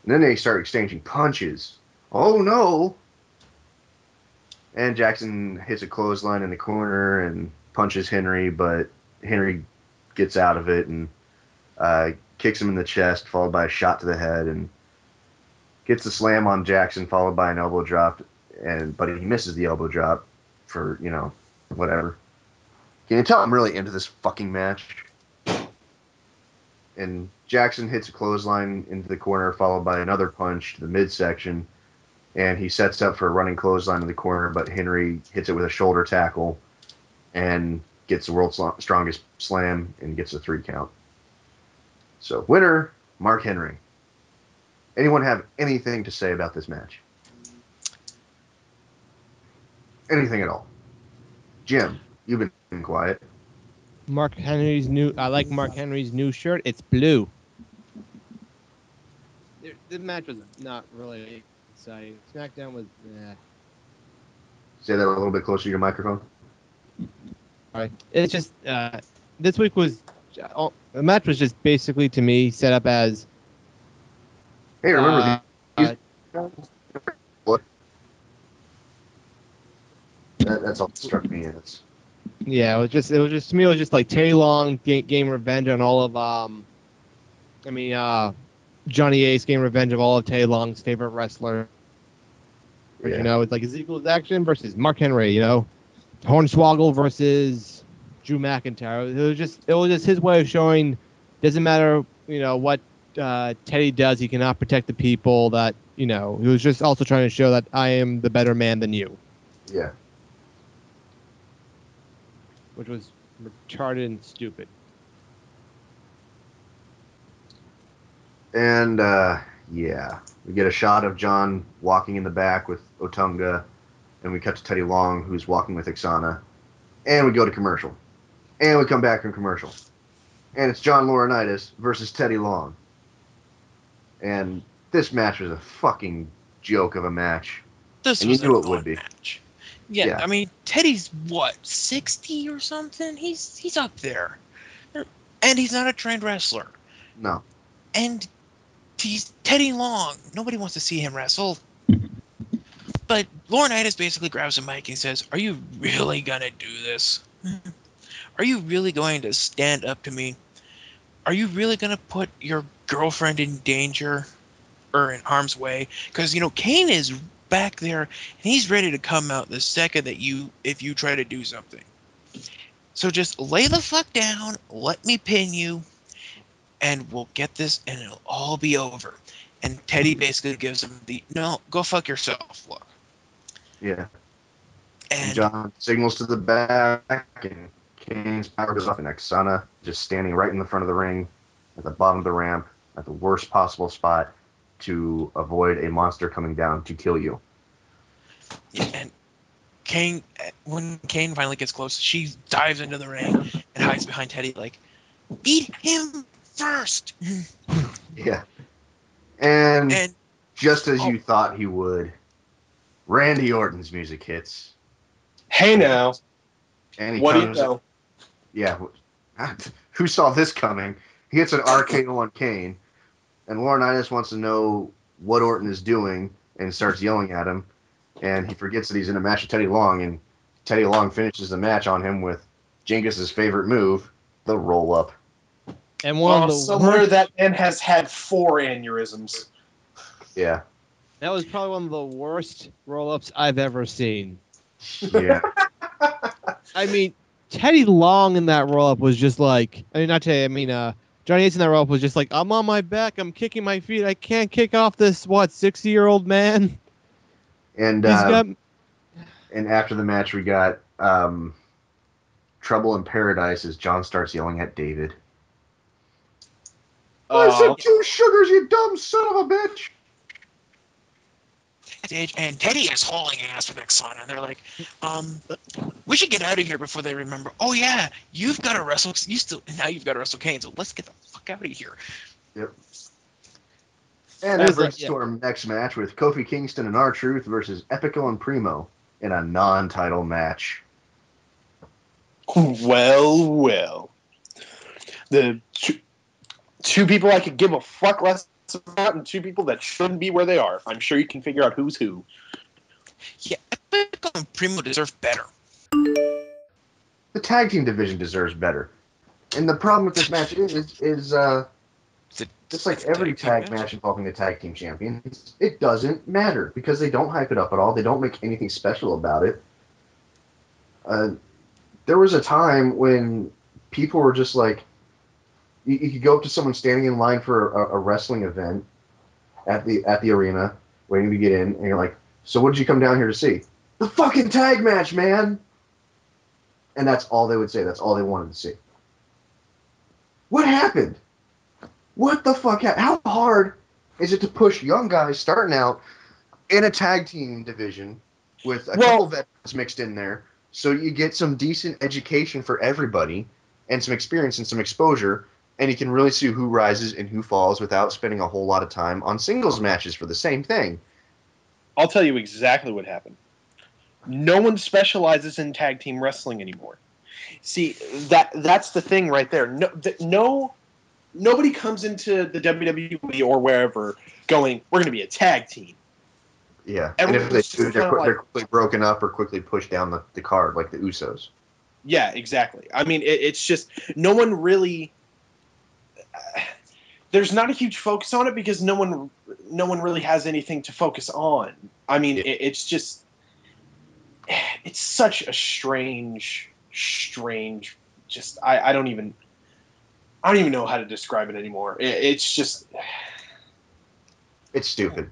And then they start exchanging punches. Oh, no. And Jackson hits a clothesline in the corner and punches Henry, but Henry gets out of it and kicks him in the chest, followed by a shot to the head, and gets the slam on Jackson, followed by an elbow drop. But he misses the elbow drop for, whatever. Can you tell I'm really into this fucking match? And Jackson hits a clothesline into the corner, followed by another punch to the midsection. And he sets up for a running clothesline in the corner, but Henry hits it with a shoulder tackle and gets the world's strongest slam and gets a 3 count. So, winner, Mark Henry. Anyone have anything to say about this match? Anything at all? Jim, you've been quiet. I like Mark Henry's new shirt. It's blue. The match was not really exciting. Smackdown was. Say that a little bit closer to your microphone. All right. It's just this week was the match was just basically to me set up as. Hey, remember these? What? That's all that struck me as. Yeah, it was just to me. It was just like Teddy Long game revenge on all of Johnny Ace game revenge of all of Teddy Long's favorite wrestler. Yeah. It's like Ezekiel's action versus Mark Henry. Hornswoggle versus Drew McIntyre. It was just his way of showing. Doesn't matter what Teddy does, he cannot protect the people. That he was just also trying to show that I am the better man than you. Yeah. Which was retarded and stupid. And, we get a shot of John walking in the back with Otunga, and we cut to Teddy Long, who's walking with Ixana, and we go to commercial. And we come back from commercial. And it's John Laurinaitis versus Teddy Long. And this match was a fucking joke of a match. This and was you knew a it would be. match. Yeah, I mean, Teddy's what, 60 or something? He's up there. And he's not a trained wrestler. No. And he's Teddy Long. Nobody wants to see him wrestle. But Laurinaitis basically grabs a mic and says, "Are you really going to do this? Are you really going to stand up to me? Are you really going to put your girlfriend in danger or in harm's way? Because, Kane is back there, and he's ready to come out the second that if you try to do something. So just lay the fuck down, let me pin you, and we'll get this, and it'll all be over." And Teddy basically gives him no, go fuck yourself look. Yeah. And John signals to the back, and Kane's power goes off, and Ixana just standing right in the front of the ring, at the bottom of the ramp, at the worst possible spot to avoid a monster coming down to kill you. Yeah, and when Kane finally gets close, she dives into the ring and hides behind Teddy like, "Beat him first." Yeah. And just as you thought he would, Randy Orton's music hits. Hey now. And he What do you comes, know? Yeah. Who saw this coming? He hits an RKO on Kane, and Laurinaitis wants to know what Orton is doing and starts yelling at him. And he forgets that he's in a match with Teddy Long, and Teddy Long finishes the match on him with Jengus's favorite move, the roll-up. And one of the somewhere worst, that man has had 4 aneurysms. Yeah. that was probably one of the worst roll-ups I've ever seen. Yeah. I mean, Teddy Long in that roll-up was just like, not Teddy, Johnny Ace in that roll-up was just like, I'm on my back, I'm kicking my feet, I can't kick off this, 60-year-old man? And He's got... and after the match, we got Trouble in Paradise as John starts yelling at David. I said 2 sugars, you dumb son of a bitch. And Teddy is hauling ass with X-Son, and they're like, we should get out of here before they remember. Oh yeah, you've got to wrestle. Now you've got to wrestle Kane. So let's get the fuck out of here. Yep. And that brings us to our next match with Kofi Kingston and R-Truth versus Epico and Primo in a non-title match. Well. The two people I could give a fuck less about and 2 people that shouldn't be where they are. I'm sure you can figure out who's who. Yeah, Epico and Primo deserve better. The tag team division deserves better. And the problem with this match is just like every tag match involving the tag team champions, it doesn't matter because they don't hype it up at all. They don't make anything special about it. There was a time when people were just like, you could go up to someone standing in line for a wrestling event at the arena, waiting to get in, and you're like, so what did you come down here to see? The fucking tag match, man! And that's all they would say. That's all they wanted to see. What happened? What the fuck happened? How hard is it to push young guys starting out in a tag team division with a couple veterans mixed in there so you get some decent education for everybody and some experience and some exposure, and you can really see who rises and who falls without spending a whole lot of time on singles matches for the same thing? I'll tell you exactly what happened. No one specializes in tag team wrestling anymore. See, that's the thing right there. Nobody comes into the WWE or wherever going, we're going to be a tag team. Yeah, and if they do, they're quickly broken up or quickly pushed down the card, like the Usos. Yeah, exactly. I mean, it's just no one really. There's not a huge focus on it because no one really has anything to focus on. I mean, it's just it's such a strange. Just I don't even know how to describe it anymore. It's just it's stupid.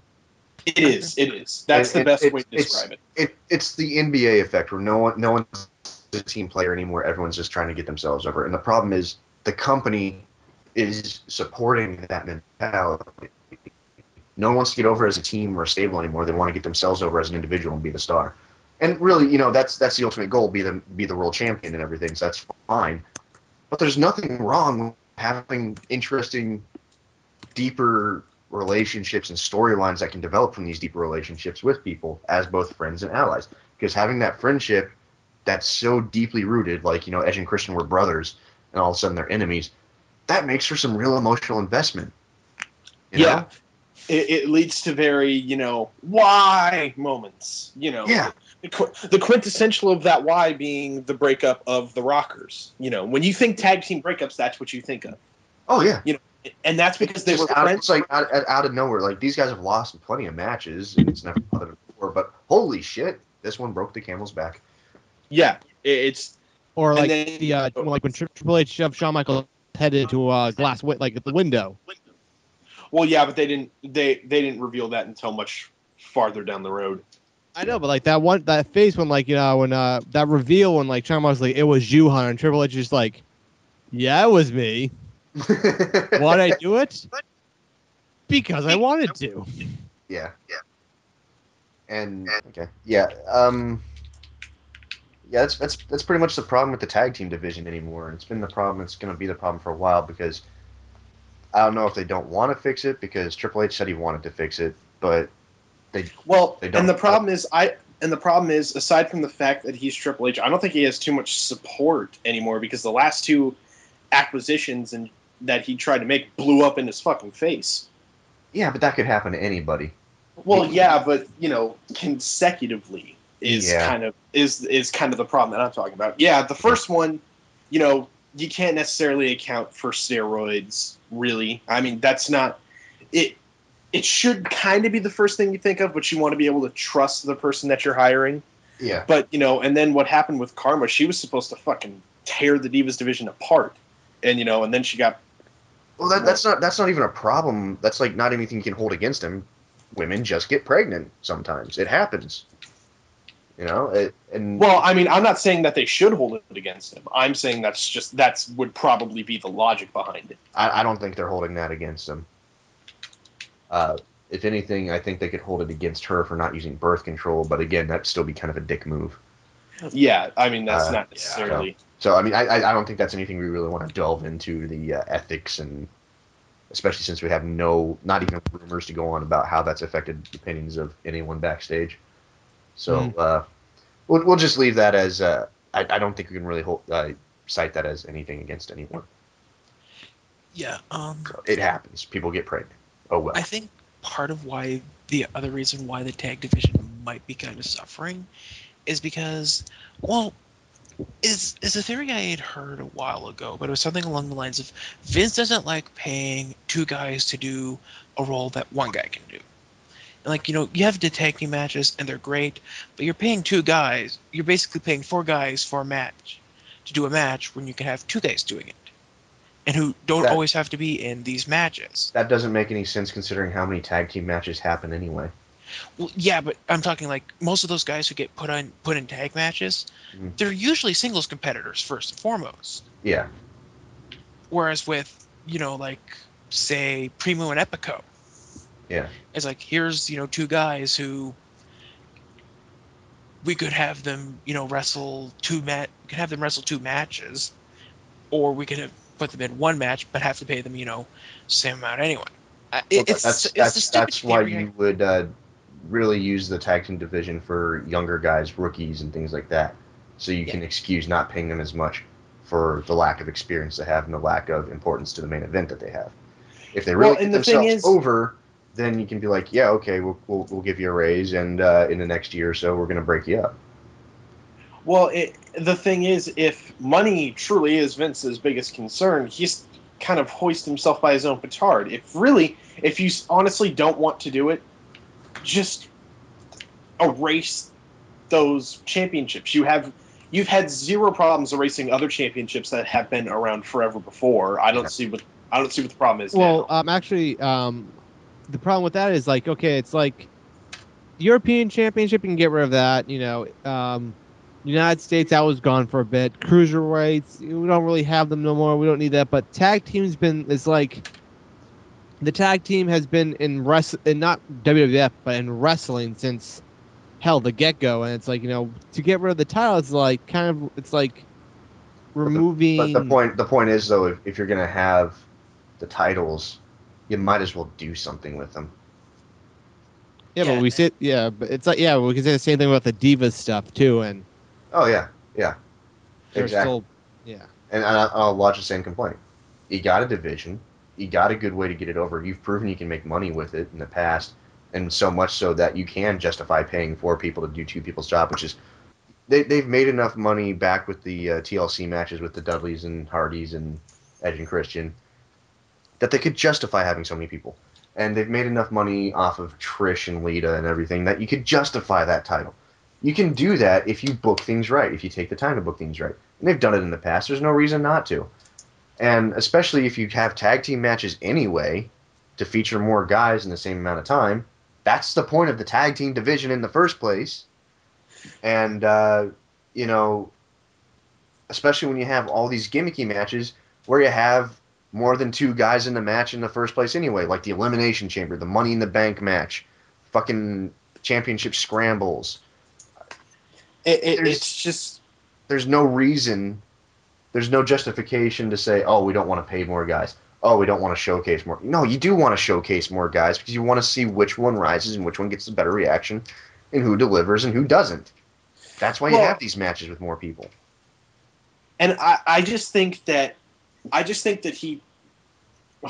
It is. That's the best way to describe it. It's the NBA effect where no one's a team player anymore. Everyone's just trying to get themselves over. And the problem is the company is supporting that mentality. No one wants to get over as a team or a stable anymore. They want to get themselves over as an individual and be the star. And really, that's the ultimate goal, be the world champion and everything. So that's fine. But there's nothing wrong with having interesting, deeper relationships and storylines that can develop from these deeper relationships with people as both friends and allies. Because having that friendship that's so deeply rooted, like, Edge and Christian were brothers and all of a sudden they're enemies, that makes for some real emotional investment. You know? It leads to very, why moments. Yeah. The quintessential of that why being the breakup of the Rockers. When you think tag team breakups, that's what you think of. Oh, yeah. And that's because they were friends. It's like out of nowhere. Like, these guys have lost plenty of matches, and it's never bothered them before. But holy shit, this one broke the camel's back. Yeah, it's or like like when Triple H shoved Shawn Michaels' head into a glass at the window. Well, yeah, but they didn't reveal that until much farther down the road. I know, but like that face when that reveal when like Shawn Michaels it was you, Hunter, and Triple H just like, yeah, it was me. Why'd I do it? Because I wanted to. Yeah. And okay, yeah. Yeah, that's pretty much the problem with the tag team division anymore. It's been the problem. It's going to be the problem for a while because I don't know if they don't want to fix it because Triple H said he wanted to fix it, but they don't. And the problem is, aside from the fact that he's Triple H, I don't think he has too much support anymore because the last 2 acquisitions that he tried to make blew up in his fucking face. Yeah, but that could happen to anybody. Well, yeah, but consecutively is kind of the problem that I'm talking about. Yeah, the first one, you can't necessarily account for steroids, really. I mean, that's not it. It should kind of be the first thing you think of, but you want to be able to trust the person that you're hiring. Yeah. But, and then what happened with Karma, she was supposed to fucking tear the Divas division apart. And, and then she got... Well, that's not even a problem. That's, like, not anything you can hold against him. Women just get pregnant sometimes. It happens. Well, I mean, I'm not saying that they should hold it against him. I'm saying that would probably be the logic behind it. I don't think they're holding that against him. If anything, I think they could hold it against her for not using birth control, but again, that'd still be kind of a dick move. Yeah, I mean, that's not necessarily... So, I mean, I don't think that's anything we really want to delve into, the ethics, and especially since we have not even rumors to go on about how that's affected the opinions of anyone backstage. So, we'll just leave that as... I don't think we can really cite that as anything against anyone. Yeah. So it happens. People get pregnant. Oh, well. I think part of the other reason why the tag division might be kind of suffering is because, well, is a theory I had heard a while ago, but it was something along the lines of Vince doesn't like paying two guys to do a role that one guy can do. And like, you have the tag team matches and they're great, but you're paying two guys, you're basically paying four guys for a match to do a match when you can have two guys doing it. And who don't always have to be in these matches. That doesn't make any sense considering how many tag team matches happen anyway. Well, yeah, but I'm talking like most of those guys who get put in tag matches, they're usually singles competitors first and foremost. Yeah. Whereas with, like, say, Primo and Epico. Yeah. It's like, here's, two guys who we could have them, wrestle two matches, or we could have put them in one match, but have to pay them, same amount anyway. That's why you would really use the tag team division for younger guys, rookies, and things like that, so you can excuse not paying them as much for the lack of experience they have and the lack of importance to the main event that they have. If they really get themselves over, then you can be like, yeah, okay, we'll give you a raise, and in the next year or so, we're going to break you up. Well, the thing is, if money truly is Vince's biggest concern, he's kind of hoist himself by his own petard. If you honestly don't want to do it, just erase those championships. You've had zero problems erasing other championships that have been around forever before. I don't see what the problem is. Well, actually, the problem with that is like, okay, it's like European Championship, you can get rid of that. United States, that was gone for a bit. Cruiserweights, we don't really have them no more. We don't need that. But tag team's it's like the tag team has been in not WWF, but in wrestling since the get-go. And it's like, to get rid of the title, it's like it's like removing. But the point is though, if you're gonna have the titles, you might as well do something with them. Yeah, but but it's like, we can say the same thing about the Divas stuff too, and. Oh yeah, they're exactly. Still, and I'll lodge the same complaint. You got a division, you got a good way to get it over. You've proven you can make money with it in the past, and so much so that you can justify paying 4 people to do 2 people's job, which is they've made enough money back with the TLC matches with the Dudleys and Hardys and Edge and Christian that they could justify having so many people. And they've made enough money off of Trish and Lita and everything that you could justify that title. You can do that if you book things right, if you take the time to book things right. And they've done it in the past. There's no reason not to. And especially if you have tag team matches anyway to feature more guys in the same amount of time, that's the point of the tag team division in the first place. And, especially when you have all these gimmicky matches where you have more than 2 guys in the match in the first place anyway, like the Elimination Chamber, the Money in the Bank match, fucking championship scrambles. It's just... There's no reason, there's no justification to say, oh, we don't want to pay more guys. Oh, we don't want to showcase more. No, you do want to showcase more guys because you want to see which one rises and which one gets the better reaction and who delivers and who doesn't. That's why you have these matches with more people. And I just think that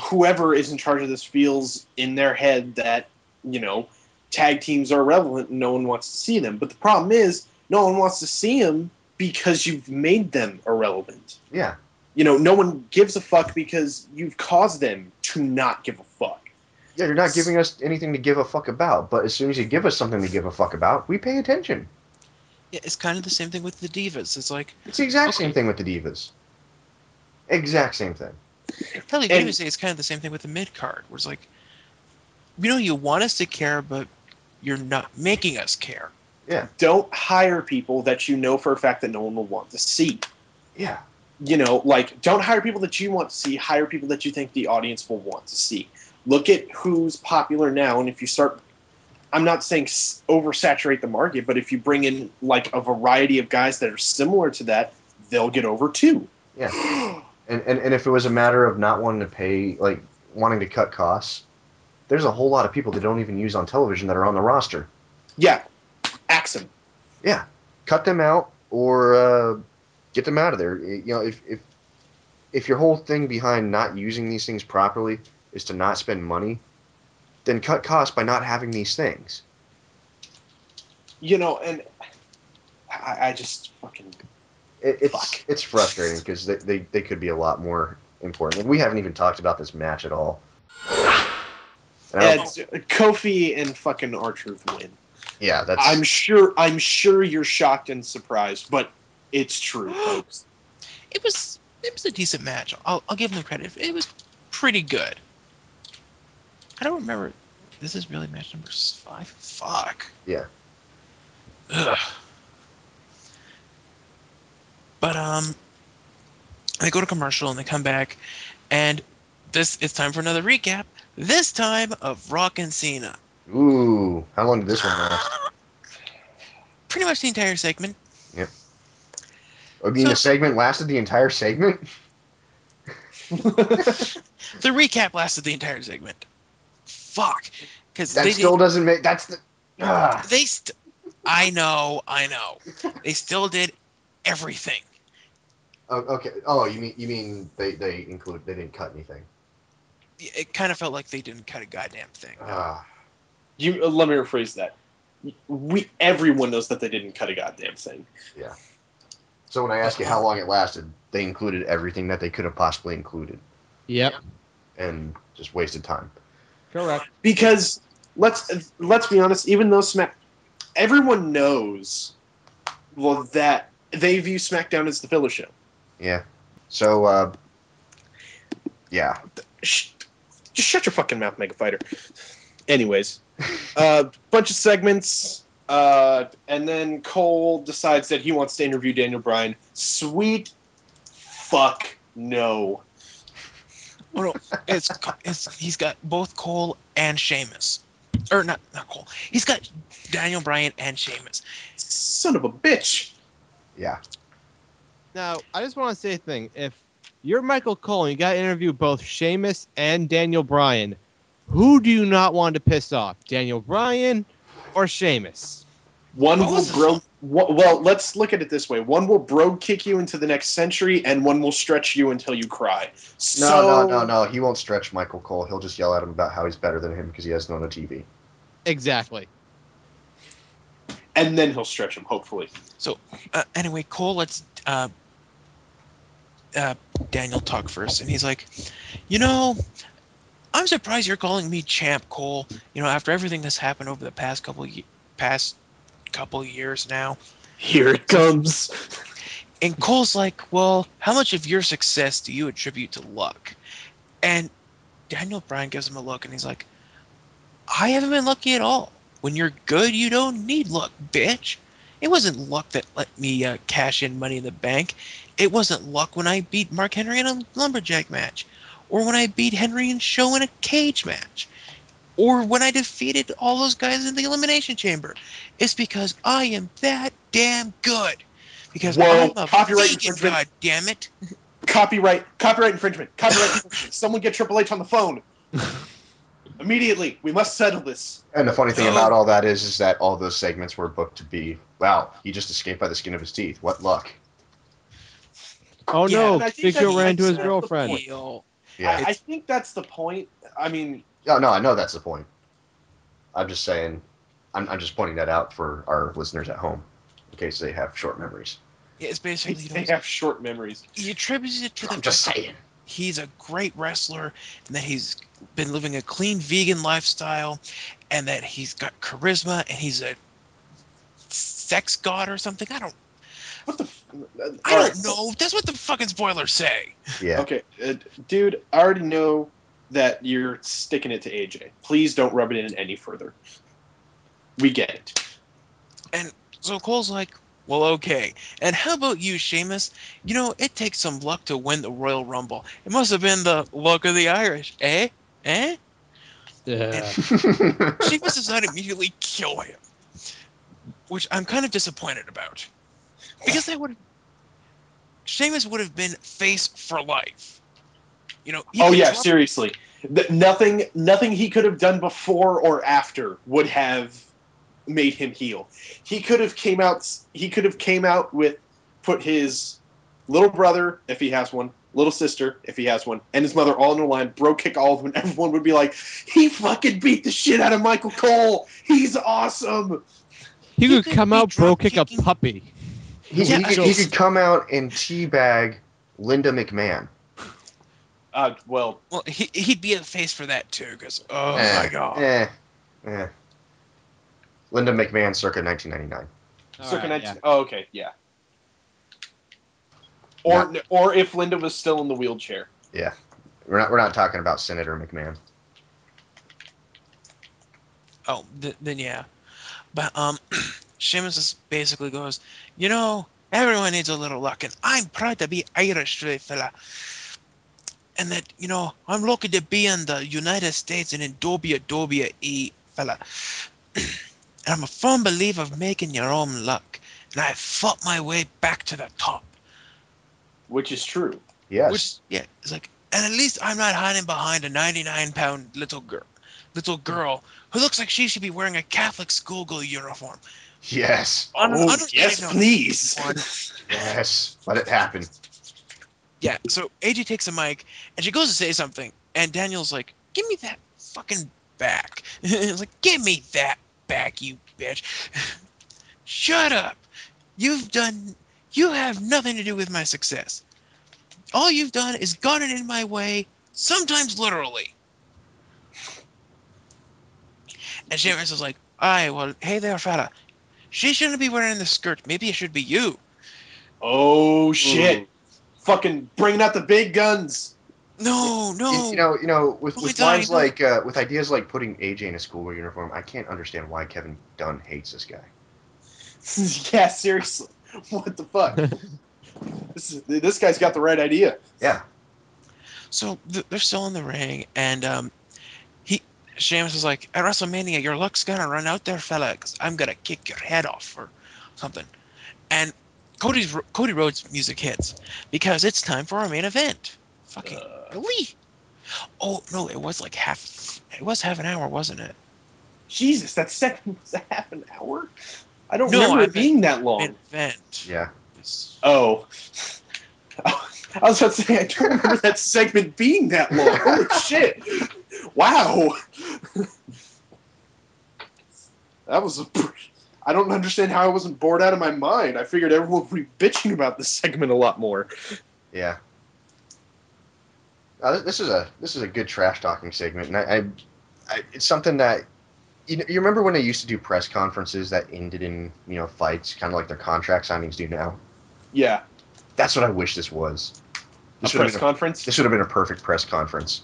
whoever is in charge of this feels in their head that, tag teams are irrelevant and no one wants to see them. But the problem is, no one wants to see them because you've made them irrelevant. Yeah. no one gives a fuck because you've caused them to not give a fuck. Yeah, you're not giving us anything to give a fuck about, but as soon as you give us something to give a fuck about, we pay attention. Yeah, it's kind of the same thing with the Divas. It's like It's the exact same thing with the Divas. Exact same thing. hell, you could even say it's kind of the same thing with the mid card, where it's like, you want us to care, but you're not making us care. Yeah. Don't hire people that you know for a fact that no one will want to see. Yeah. Don't hire people that you want to see. Hire people that you think the audience will want to see. Look at who's popular now, and if you start, I'm not saying oversaturate the market, but if you bring in like a variety of guys that are similar to that, they'll get over too. Yeah. And if it was a matter of not wanting to pay, like wanting to cut costs, there's a whole lot of people that don't even use on television that are on the roster. Yeah. Axe them. Yeah. Cut them out or get them out of there. If your whole thing behind not using these things properly is to not spend money, then cut costs by not having these things. And I just fucking... It's frustrating because they could be a lot more important. We haven't even talked about this match at all. Kofi and fucking R-Truth win. Yeah, that's... I'm sure you're shocked and surprised, but it's true, folks. It was a decent match. I'll give them credit. It was pretty good. I don't remember. This is really match number 5. Fuck. Yeah. Ugh. But they go to commercial and they come back, and it's time for another recap. This time of Rock and Cena. Ooh, how long did this one last? Pretty much the entire segment. Yep. I mean, the segment lasted the entire segment? The recap lasted the entire segment. Fuck. Because that still doesn't make... That's the... I know. They still did everything. Oh, okay. Oh, you mean they didn't cut anything? It kind of felt like they didn't cut a goddamn thing. Let me rephrase that. Everyone knows that they didn't cut a goddamn thing. Yeah. So when I ask you how long it lasted, they included everything that they could have possibly included. Yep. And just wasted time. Correct. Because let's be honest, even though everyone knows that they view SmackDown as the filler show. Yeah. So yeah. Just shut your fucking mouth, Mega Fighter. Anyways, bunch of segments, and then Cole decides that he wants to interview Daniel Bryan. Sweet fuck no. Oh no, he's got both Cole and Sheamus. Or not Cole. He's got Daniel Bryan and Sheamus. Son of a bitch. Yeah. Now, I just want to say a thing. If you're Michael Cole and you got to interview both Sheamus and Daniel Bryan, who do you not want to piss off? Daniel Bryan or Sheamus? One will well, let's look at it this way. One will bro kick you into the next century, and one will stretch you until you cry. No. He won't stretch Michael Cole. He'll just yell at him about how he's better than him because he has no TV. Exactly. And then he'll stretch him, hopefully. So, anyway, Cole lets Daniel talk first, and he's like, I'm surprised you're calling me Champ, Cole. After everything that's happened over the past couple years now. Here it comes. And Cole's like, well, how much of your success do you attribute to luck? And Daniel Bryan gives him a look, and he's like, I haven't been lucky at all. When you're good, you don't need luck, bitch. It wasn't luck that let me cash in Money in the Bank. It wasn't luck when I beat Mark Henry in a lumberjack match, or when I beat Henry and Show in a cage match, or when I defeated all those guys in the Elimination Chamber. It's because I am that damn good. Because I'm a vegan, God damn it. Copyright infringement. Someone get Triple H on the phone. Immediately. We must settle this. And the funny thing about all that is that all those segments were booked to be, wow, he just escaped by the skin of his teeth. What luck. Oh no, Big Show ran into his girlfriend. Yeah. I think that's the point. I mean... Oh, no, I know that's the point. I'm just saying, I'm just pointing that out for our listeners at home, in case they have short memories. It's basically They have short memories. he attributes it to the I'm just fact that saying. he's a great wrestler and that he's been living a clean vegan lifestyle and that he's got charisma and he's a sex god or something. I don't know. That's what the fucking spoilers say. Yeah. Okay, dude, I already know that you're sticking it to AJ. Please don't rub it in any further. We get it. And so Cole's like, well, okay. And how about you, Sheamus? You know, it takes some luck to win the Royal Rumble. It must have been the luck of the Irish, eh? Eh? Sheamus does not immediately kill him, which I'm kind of disappointed about. Because Sheamus would have been face for life. You know. Oh yeah, seriously. Nothing he could have done before or after would have made him heel. He could have came out with put his little brother, if he has one, little sister, if he has one, and his mother all in the line, bro kick all of them, and everyone would be like, he fucking beat the shit out of Michael Cole. He's awesome. He could come out, bro kick a puppy. He could come out and teabag Linda McMahon. Well, he'd be a face for that too, because my god. Linda McMahon, circa 1999. Circa 19. Yeah. Oh, okay, yeah. Or if Linda was still in the wheelchair. Yeah, we're not talking about Senator McMahon. Oh, then yeah, but Sheamus just basically goes, you know, everyone needs a little luck, and I'm proud to be Irish, fella. And that, you know, I'm lucky to be in the United States and in WWE, fella. And I'm a firm believer of making your own luck. And I fought my way back to the top. Which is true. Yes. It's like, and at least I'm not hiding behind a 99-pound little girl who looks like she should be wearing a Catholic schoolgirl uniform. Yes. Yes, please. Yes. Let it happen. Yeah, so AJ takes a mic, and she goes to say something, and Daniel's like, give me that fucking back. It's like, give me that back, you bitch. Shut up. You have nothing to do with my success. All you've done is gotten in my way, sometimes literally. And Sheamus is like, alright, well, hey there, fella. She shouldn't be wearing the skirt. Maybe it should be you. Oh, shit. Ooh. Fucking bringing out the big guns. No. You know, with lines like, with ideas like putting AJ in a schoolwear uniform, I can't understand why Kevin Dunn hates this guy. Yeah, seriously. What the fuck? This guy's got the right idea. Yeah. So they're still in the ring, and Sheamus is like, at WrestleMania, your luck's gonna run out there, fella, because I'm gonna kick your head off or something. And Cody Rhodes' music hits because it's time for our main event. Fucking really? Oh no, it was half an hour, wasn't it? Jesus, that segment was a half an hour? I don't remember it being that long. Main event. Yeah. Oh. I was about to say, I don't remember that segment being that long. Holy shit. Wow. That was I don't understand how I wasn't bored out of my mind. I figured everyone would be bitching about this segment a lot more. Yeah. This is a good trash talking segment, and I it's something that you remember when they used to do press conferences that ended in fights, kind of like their contract signings do now. Yeah. That's what I wish this was. This press conference? This would have been a perfect press conference.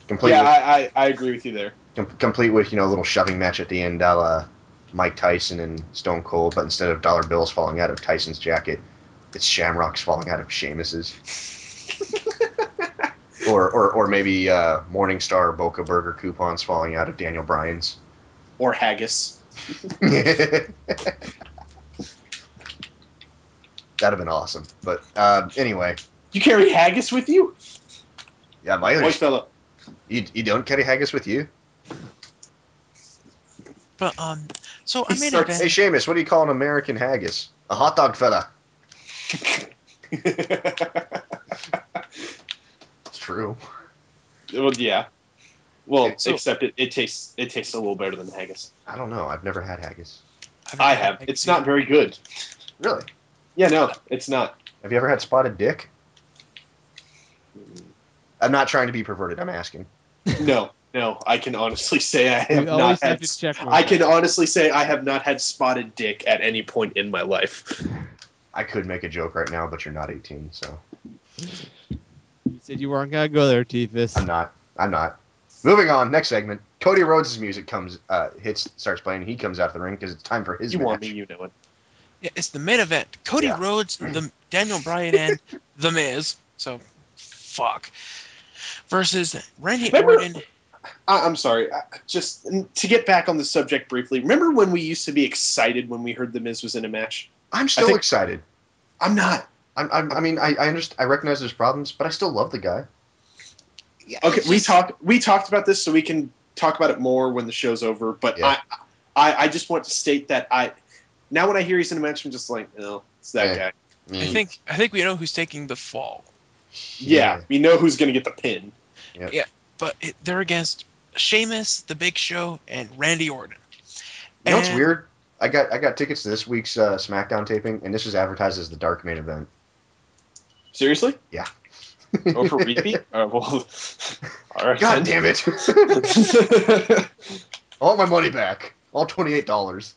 Complete. Yeah, I agree with you there. Complete with a little shoving match at the end, a la Mike Tyson and Stone Cold, but instead of dollar bills falling out of Tyson's jacket, it's shamrocks falling out of Sheamus's. or maybe Morningstar Boca Burger coupons falling out of Daniel Bryan's. Or haggis. That'd have been awesome. But anyway. You carry haggis with you? Yeah, my other... Boy, fella. You don't carry haggis with you? But, so I made a bet. Hey, Sheamus, what do you call an American haggis? A hot dog fella. It's true. Well, yeah. Well, except it tastes a little better than haggis. I don't know. I've never had haggis. I have. It's not very good. Really? Yeah, no, it's not. Have you ever had spotted dick? I'm not trying to be perverted. I'm asking. No, I can honestly say I have We always not have had. to check with I can that. honestly say I have not had spotted dick at any point in my life. I could make a joke right now, but you're not 18, so You said you weren't gonna go there, Tifus. I'm not. Moving on. Next segment. Cody Rhodes' music starts playing. He comes out of the ring because it's time for his You match. want me, you know it. Yeah, it's the main event. Cody Yeah. Rhodes, the Daniel Bryan, and The Miz. So, fuck. Versus Randy Remember- Orton. I'm sorry. Just to get back on the subject briefly. Remember when we used to be excited when we heard The Miz was in a match? I'm still think- excited. I'm not. I mean, I understand. I recognize there's problems, but I still love the guy. Yeah, Okay, it's just- we talked about this, so we can talk about it more when the show's over. But Yeah. I just want to state that now when I hear he's in a match, I'm just like, no, it's that Yeah. guy. I think we know who's taking the fall. Yeah, we know who's going to get the pin. But they're against Sheamus, The Big Show, and Randy Orton. You know what's And- weird? I got tickets to this week's SmackDown taping, and this was advertised as the Dark main event. Seriously? Yeah. Oh, for repeat? Well, all right. God then. damn it! I want my money back. All $28.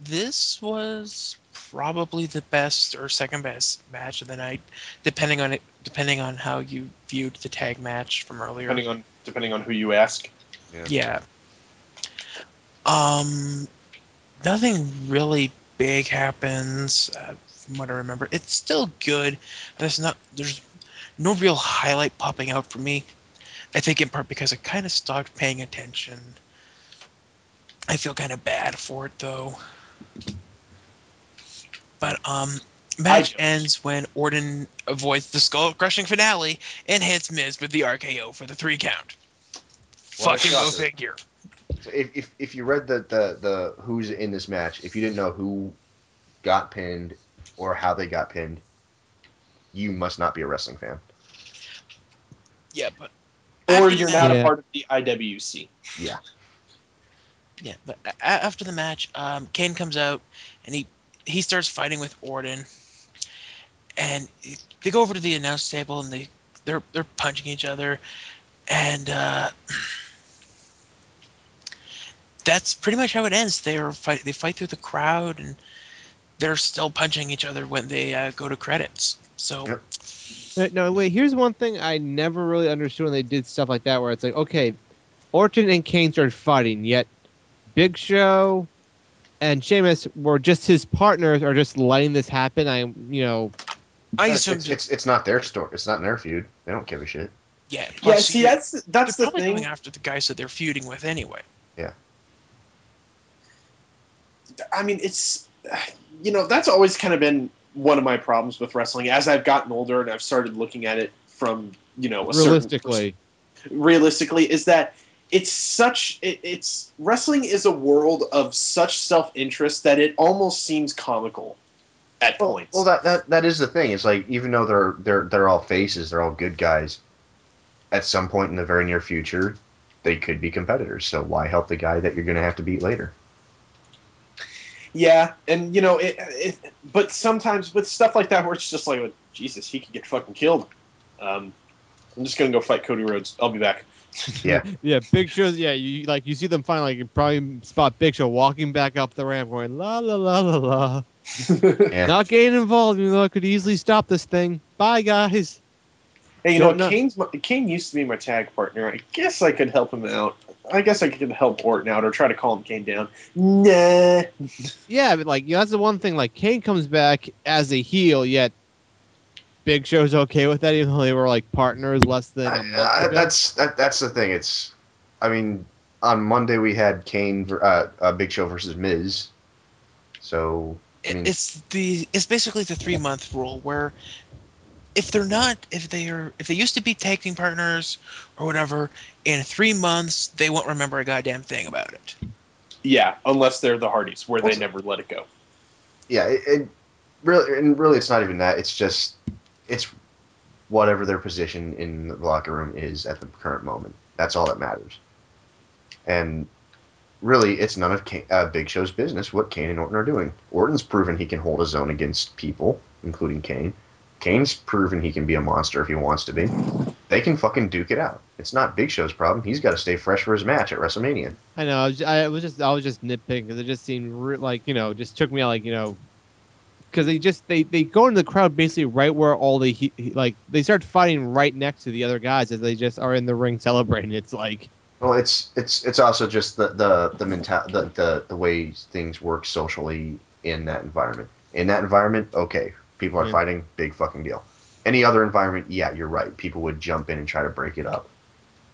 This was probably the best or second best match of the night, depending on how you viewed the tag match from earlier. Depending on who you ask. Yeah. Nothing really big happens. From what I remember, it's still good. There's no real highlight popping out for me. I think in part because I kind of stopped paying attention. I feel kind of bad for it though. But match ends when Orton avoids the skull-crushing finale and hits Miz with the RKO for the 3 count. What a Fucking go shocker. figure. So if you read the who's in this match, if you didn't know who got pinned or how they got pinned, you must not be a wrestling fan. Yeah, but Or after the you're match- not a Yeah. part of the IWC. Yeah. Yeah, but after the match, Kane comes out and he starts fighting with Orton, and they go over to the announce table and they're punching each other, and that's pretty much how it ends. They fight through the crowd, and they're still punching each other when they go to credits. So. Yep. No, wait. Here's one thing I never really understood when they did stuff like that, where it's like, okay, Orton and Kane started fighting, yet Big Show and Sheamus were just his partners, or just letting this happen. I assume It's not their story. It's not their feud. They don't give a shit. yeah. Yeah, plus see, they're that's the probably thing. going after the guys that they're feuding with anyway. I mean, it's that's always kind of been one of my problems with wrestling. As I've gotten older and I've started looking at it from a realistically, is that it's wrestling is a world of such self-interest that it almost seems comical at points. Well, that is the thing. It's like, even though they're all faces, they're all good guys. At some point in the very near future, they could be competitors. So why help the guy that you're going to have to beat later? Yeah, and but sometimes with stuff like that, where it's just like, oh, Jesus, he could get fucking killed. I'm just gonna go fight Cody Rhodes. I'll be back. Yeah. Yeah, Big Show's. Yeah, you see them finally. You probably spot Big Show walking back up the ramp, going la la la la la. Yeah. Not getting involved, even though I could easily stop this thing. Bye, guys. Hey, Don't know. Kane used to be my tag partner. I guess I could help him out. I guess I could help Orton out or try to calm Kane down. Nah. Yeah, but that's the one thing. Like, Kane comes back as a heel, yet Big Show's okay with that, even though they were like partners less than a month ago. That's the thing. It's, I mean, on Monday we had Kane, Big Show versus Miz. So I mean, It's basically the 3-month rule, where if they used to be tag team partners or whatever, in 3 months they won't remember a goddamn thing about it. Yeah, unless they're the Hardys, where they never let it go. yeah, it really it's not even that. It's just it's whatever their position in the locker room is at the current moment. That's all that matters. And really, it's none of Big Show's business what Kane and Orton are doing. Orton's proven he can hold his own against people, including Kane. Kane's proven he can be a monster if he wants to be. They can fucking duke it out. It's not Big Show's problem. He's got to stay fresh for his match at WrestleMania. I know. I was just nitpicking because it just seemed like just took me out because they go into the crowd basically right where all they start fighting right next to the other guys as they just are in the ring celebrating. It's like, well, it's also just the way things work socially in that environment. In that environment, okay, people are fighting, big fucking deal. Any other environment, yeah, you're right. People would jump in and try to break it up.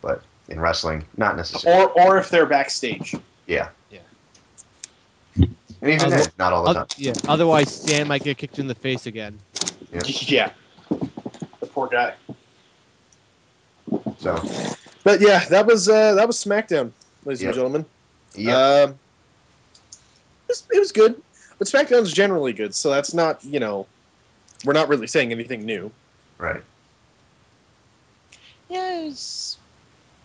But in wrestling, not necessarily. Or if they're backstage. Yeah. Yeah. And even then, not all the time. Yeah. Otherwise, Stan might get kicked in the face again. Yeah. The poor guy. So. But yeah, that was SmackDown, ladies and gentlemen. Yeah. It was good, but SmackDown's generally good, so that's not we're not really saying anything new. Right. Yeah,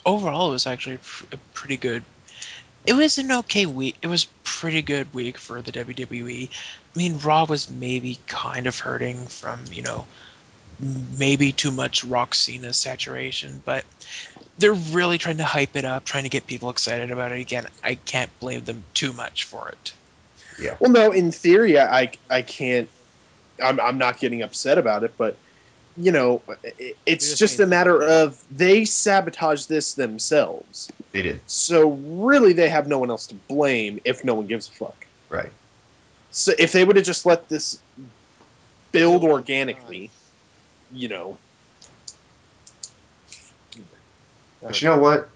overall, it was actually a pretty good. It was an okay week. It was a pretty good week for the WWE. I mean, Raw was maybe kind of hurting from, maybe too much Rock-Cena saturation, but they're really trying to hype it up, trying to get people excited about it again. I can't blame them too much for it. Yeah. Well, no, in theory, I can't. I'm not getting upset about it, but it's just a matter of they sabotaged this themselves. They did. So really, they have no one else to blame if no one gives a fuck. Right. So if they would have just let this build organically, But you know what?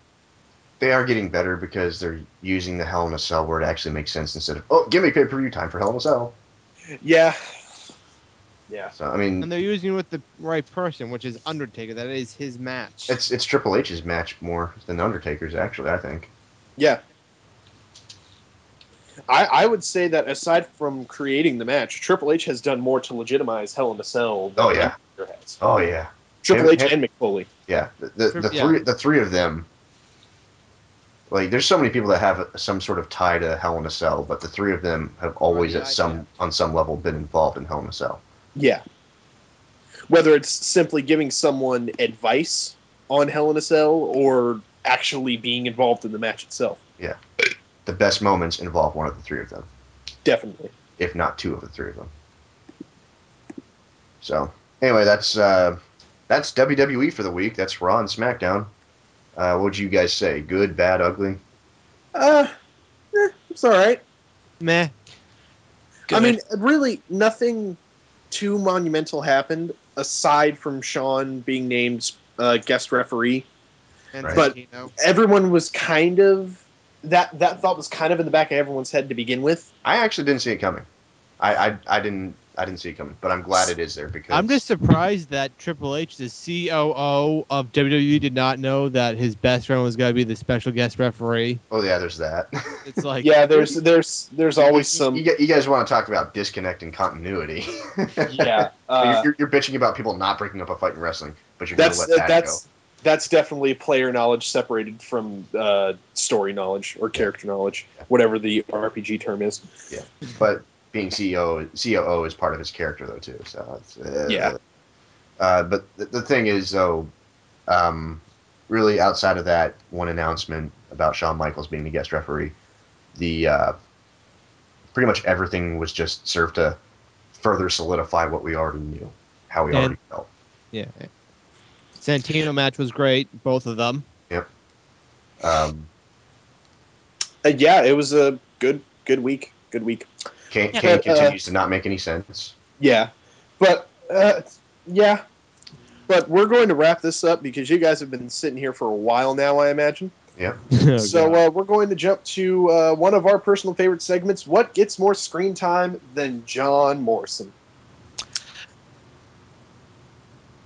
They are getting better because they're using the Hell in a Cell where it actually makes sense instead of, give me pay-per-view time for Hell in a Cell. Yeah. Yeah. So, I mean... And they're using it with the right person, which is Undertaker. That is his match. It's Triple H's match more than Undertaker's, actually, I think. Yeah. I would say that aside from creating the match, Triple H has done more to legitimize Hell in a Cell than Undertaker has. Oh, yeah. Triple H and Mick Foley. Yeah. The three of them... Like, there's so many people that have some sort of tie to Hell in a Cell, but the three of them have always on some level been involved in Hell in a Cell. Yeah. Whether it's simply giving someone advice on Hell in a Cell or actually being involved in the match itself. Yeah. The best moments involve one of the three of them. Definitely. If not two of the three of them. So, anyway, that's WWE for the week. That's Raw and SmackDown. What would you guys say? Good, bad, ugly? It's all right. Meh. Good. I mean, really, nothing too monumental happened aside from Shawn being named guest referee. And But Santino. everyone was kind of that thought was kind of in the back of everyone's head to begin with. I actually didn't see it coming. I didn't see it coming, but I'm glad it is there because I'm just surprised that Triple H, the COO of WWE, did not know that his best friend was going to be the special guest referee. Oh yeah, there's that. It's like Yeah, there's always some. You guys want to talk about disconnect and continuity? Yeah, you're bitching about people not breaking up a fight in wrestling, but you're going to let that go. That's definitely player knowledge separated from story knowledge or character knowledge, whatever the RPG term is. Yeah, but being COO is part of his character though too. So it's, Yeah. But the thing is though, really outside of that one announcement about Shawn Michaels being the guest referee, the pretty much everything was just served to further solidify what we already knew, how we already felt. Yeah. Santino match was great, both of them. Yep. Yeah, it was a good week. Good week. Kane continues to not make any sense. Yeah, but yeah, but we're going to wrap this up because you guys have been sitting here for a while now, I imagine. Yep. So we're going to jump to one of our personal favorite segments. What gets more screen time than John Morrison?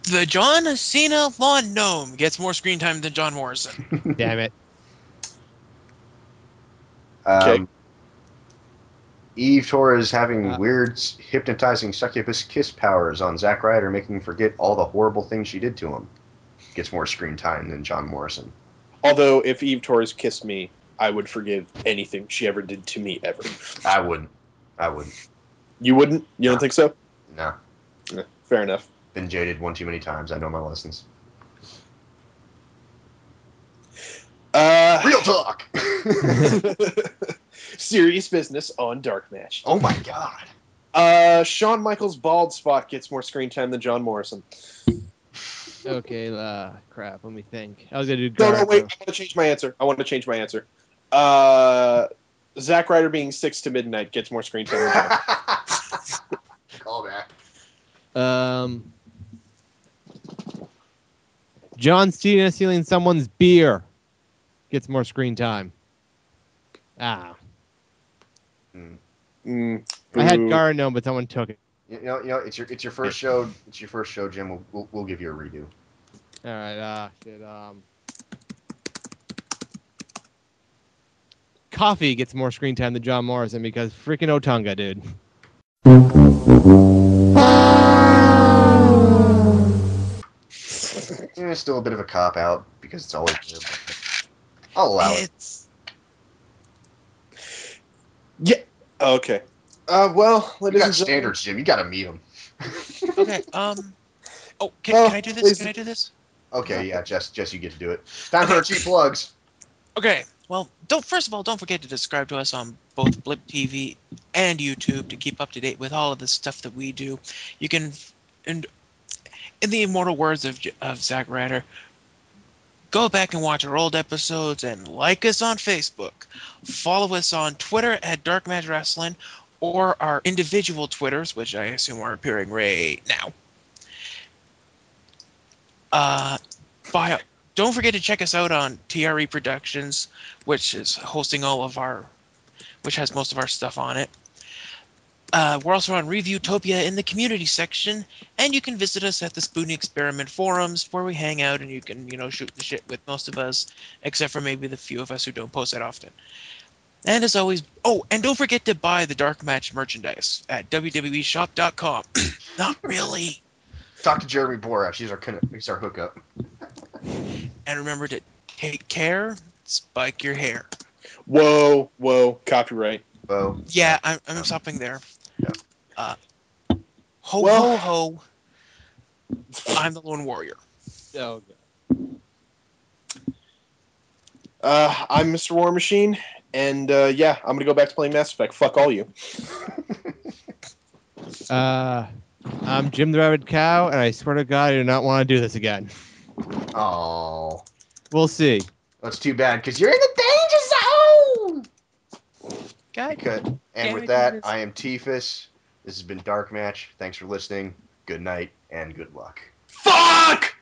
The John Cena lawn gnome gets more screen time than John Morrison. Damn it. Okay. Eve Torres having weird, hypnotizing succubus kiss powers on Zack Ryder, making him forget all the horrible things she did to him. Gets more screen time than John Morrison. Although, if Eve Torres kissed me, I would forgive anything she ever did to me ever. I wouldn't. You wouldn't? You don't think so? No. Yeah, fair enough. Been jaded one too many times. I know my lessons. Real talk. Serious business on DarkMatch. Oh my god. Shawn Michaels' bald spot gets more screen time than John Morrison. Okay, crap. Let me think. I was gonna do. No, wait. I want to change my answer. Zack Ryder being 6 to midnight gets more screen time than John. Call back. John Cena stealing someone's beer gets more screen time. Ah. I had Garno, but someone took it. You know, it's your first show. It's your first show, Jim. We'll give you a redo. All right. Shit. Coffee gets more screen time than John Morrison because freaking Otunga, dude. It's still a bit of a cop out because it's always there. But I'll allow it. Yeah. Okay. Well, You got standards, Jim. You got to meet them. Okay. Oh, can I do this? Can I do this? Okay, yeah, Jess, you get to do it. Time for our cheap plugs. Okay. Well, first of all, don't forget to subscribe to us on both Blip TV and YouTube to keep up to date with all of the stuff that we do. You can, in the immortal words of Zack Ryder, go back and watch our old episodes and like us on Facebook. Follow us on Twitter at DarkMatch Wrestling or our individual Twitters, which I assume are appearing right now. Don't forget to check us out on TRE Productions, which is hosting which has most of our stuff on it. We're also on Reviewtopia in the community section, and you can visit us at the Spoonie Experiment forums, where we hang out and you can, shoot the shit with most of us, except for maybe the few of us who don't post that often. And as always, and don't forget to buy the Dark Match merchandise at www.shop.com. Not really. Talk to Jeremy Borat. He's our hookup. And remember to take care, spike your hair. Whoa, copyright. Whoa. Yeah, I'm stopping there. Yeah. Ho, ho. I'm the Lone Warrior. Oh, God. I'm Mr. War Machine, and I'm gonna go back to playing Mass Effect. Fuck all you. I'm Jim the Rabid Cow, and I swear to God, I do not want to do this again. Oh. We'll see. That's too bad, because you're in the danger zone! God. Good. And with that, I am Tifus. This has been Dark Match. Thanks for listening. Good night, and good luck. Fuck!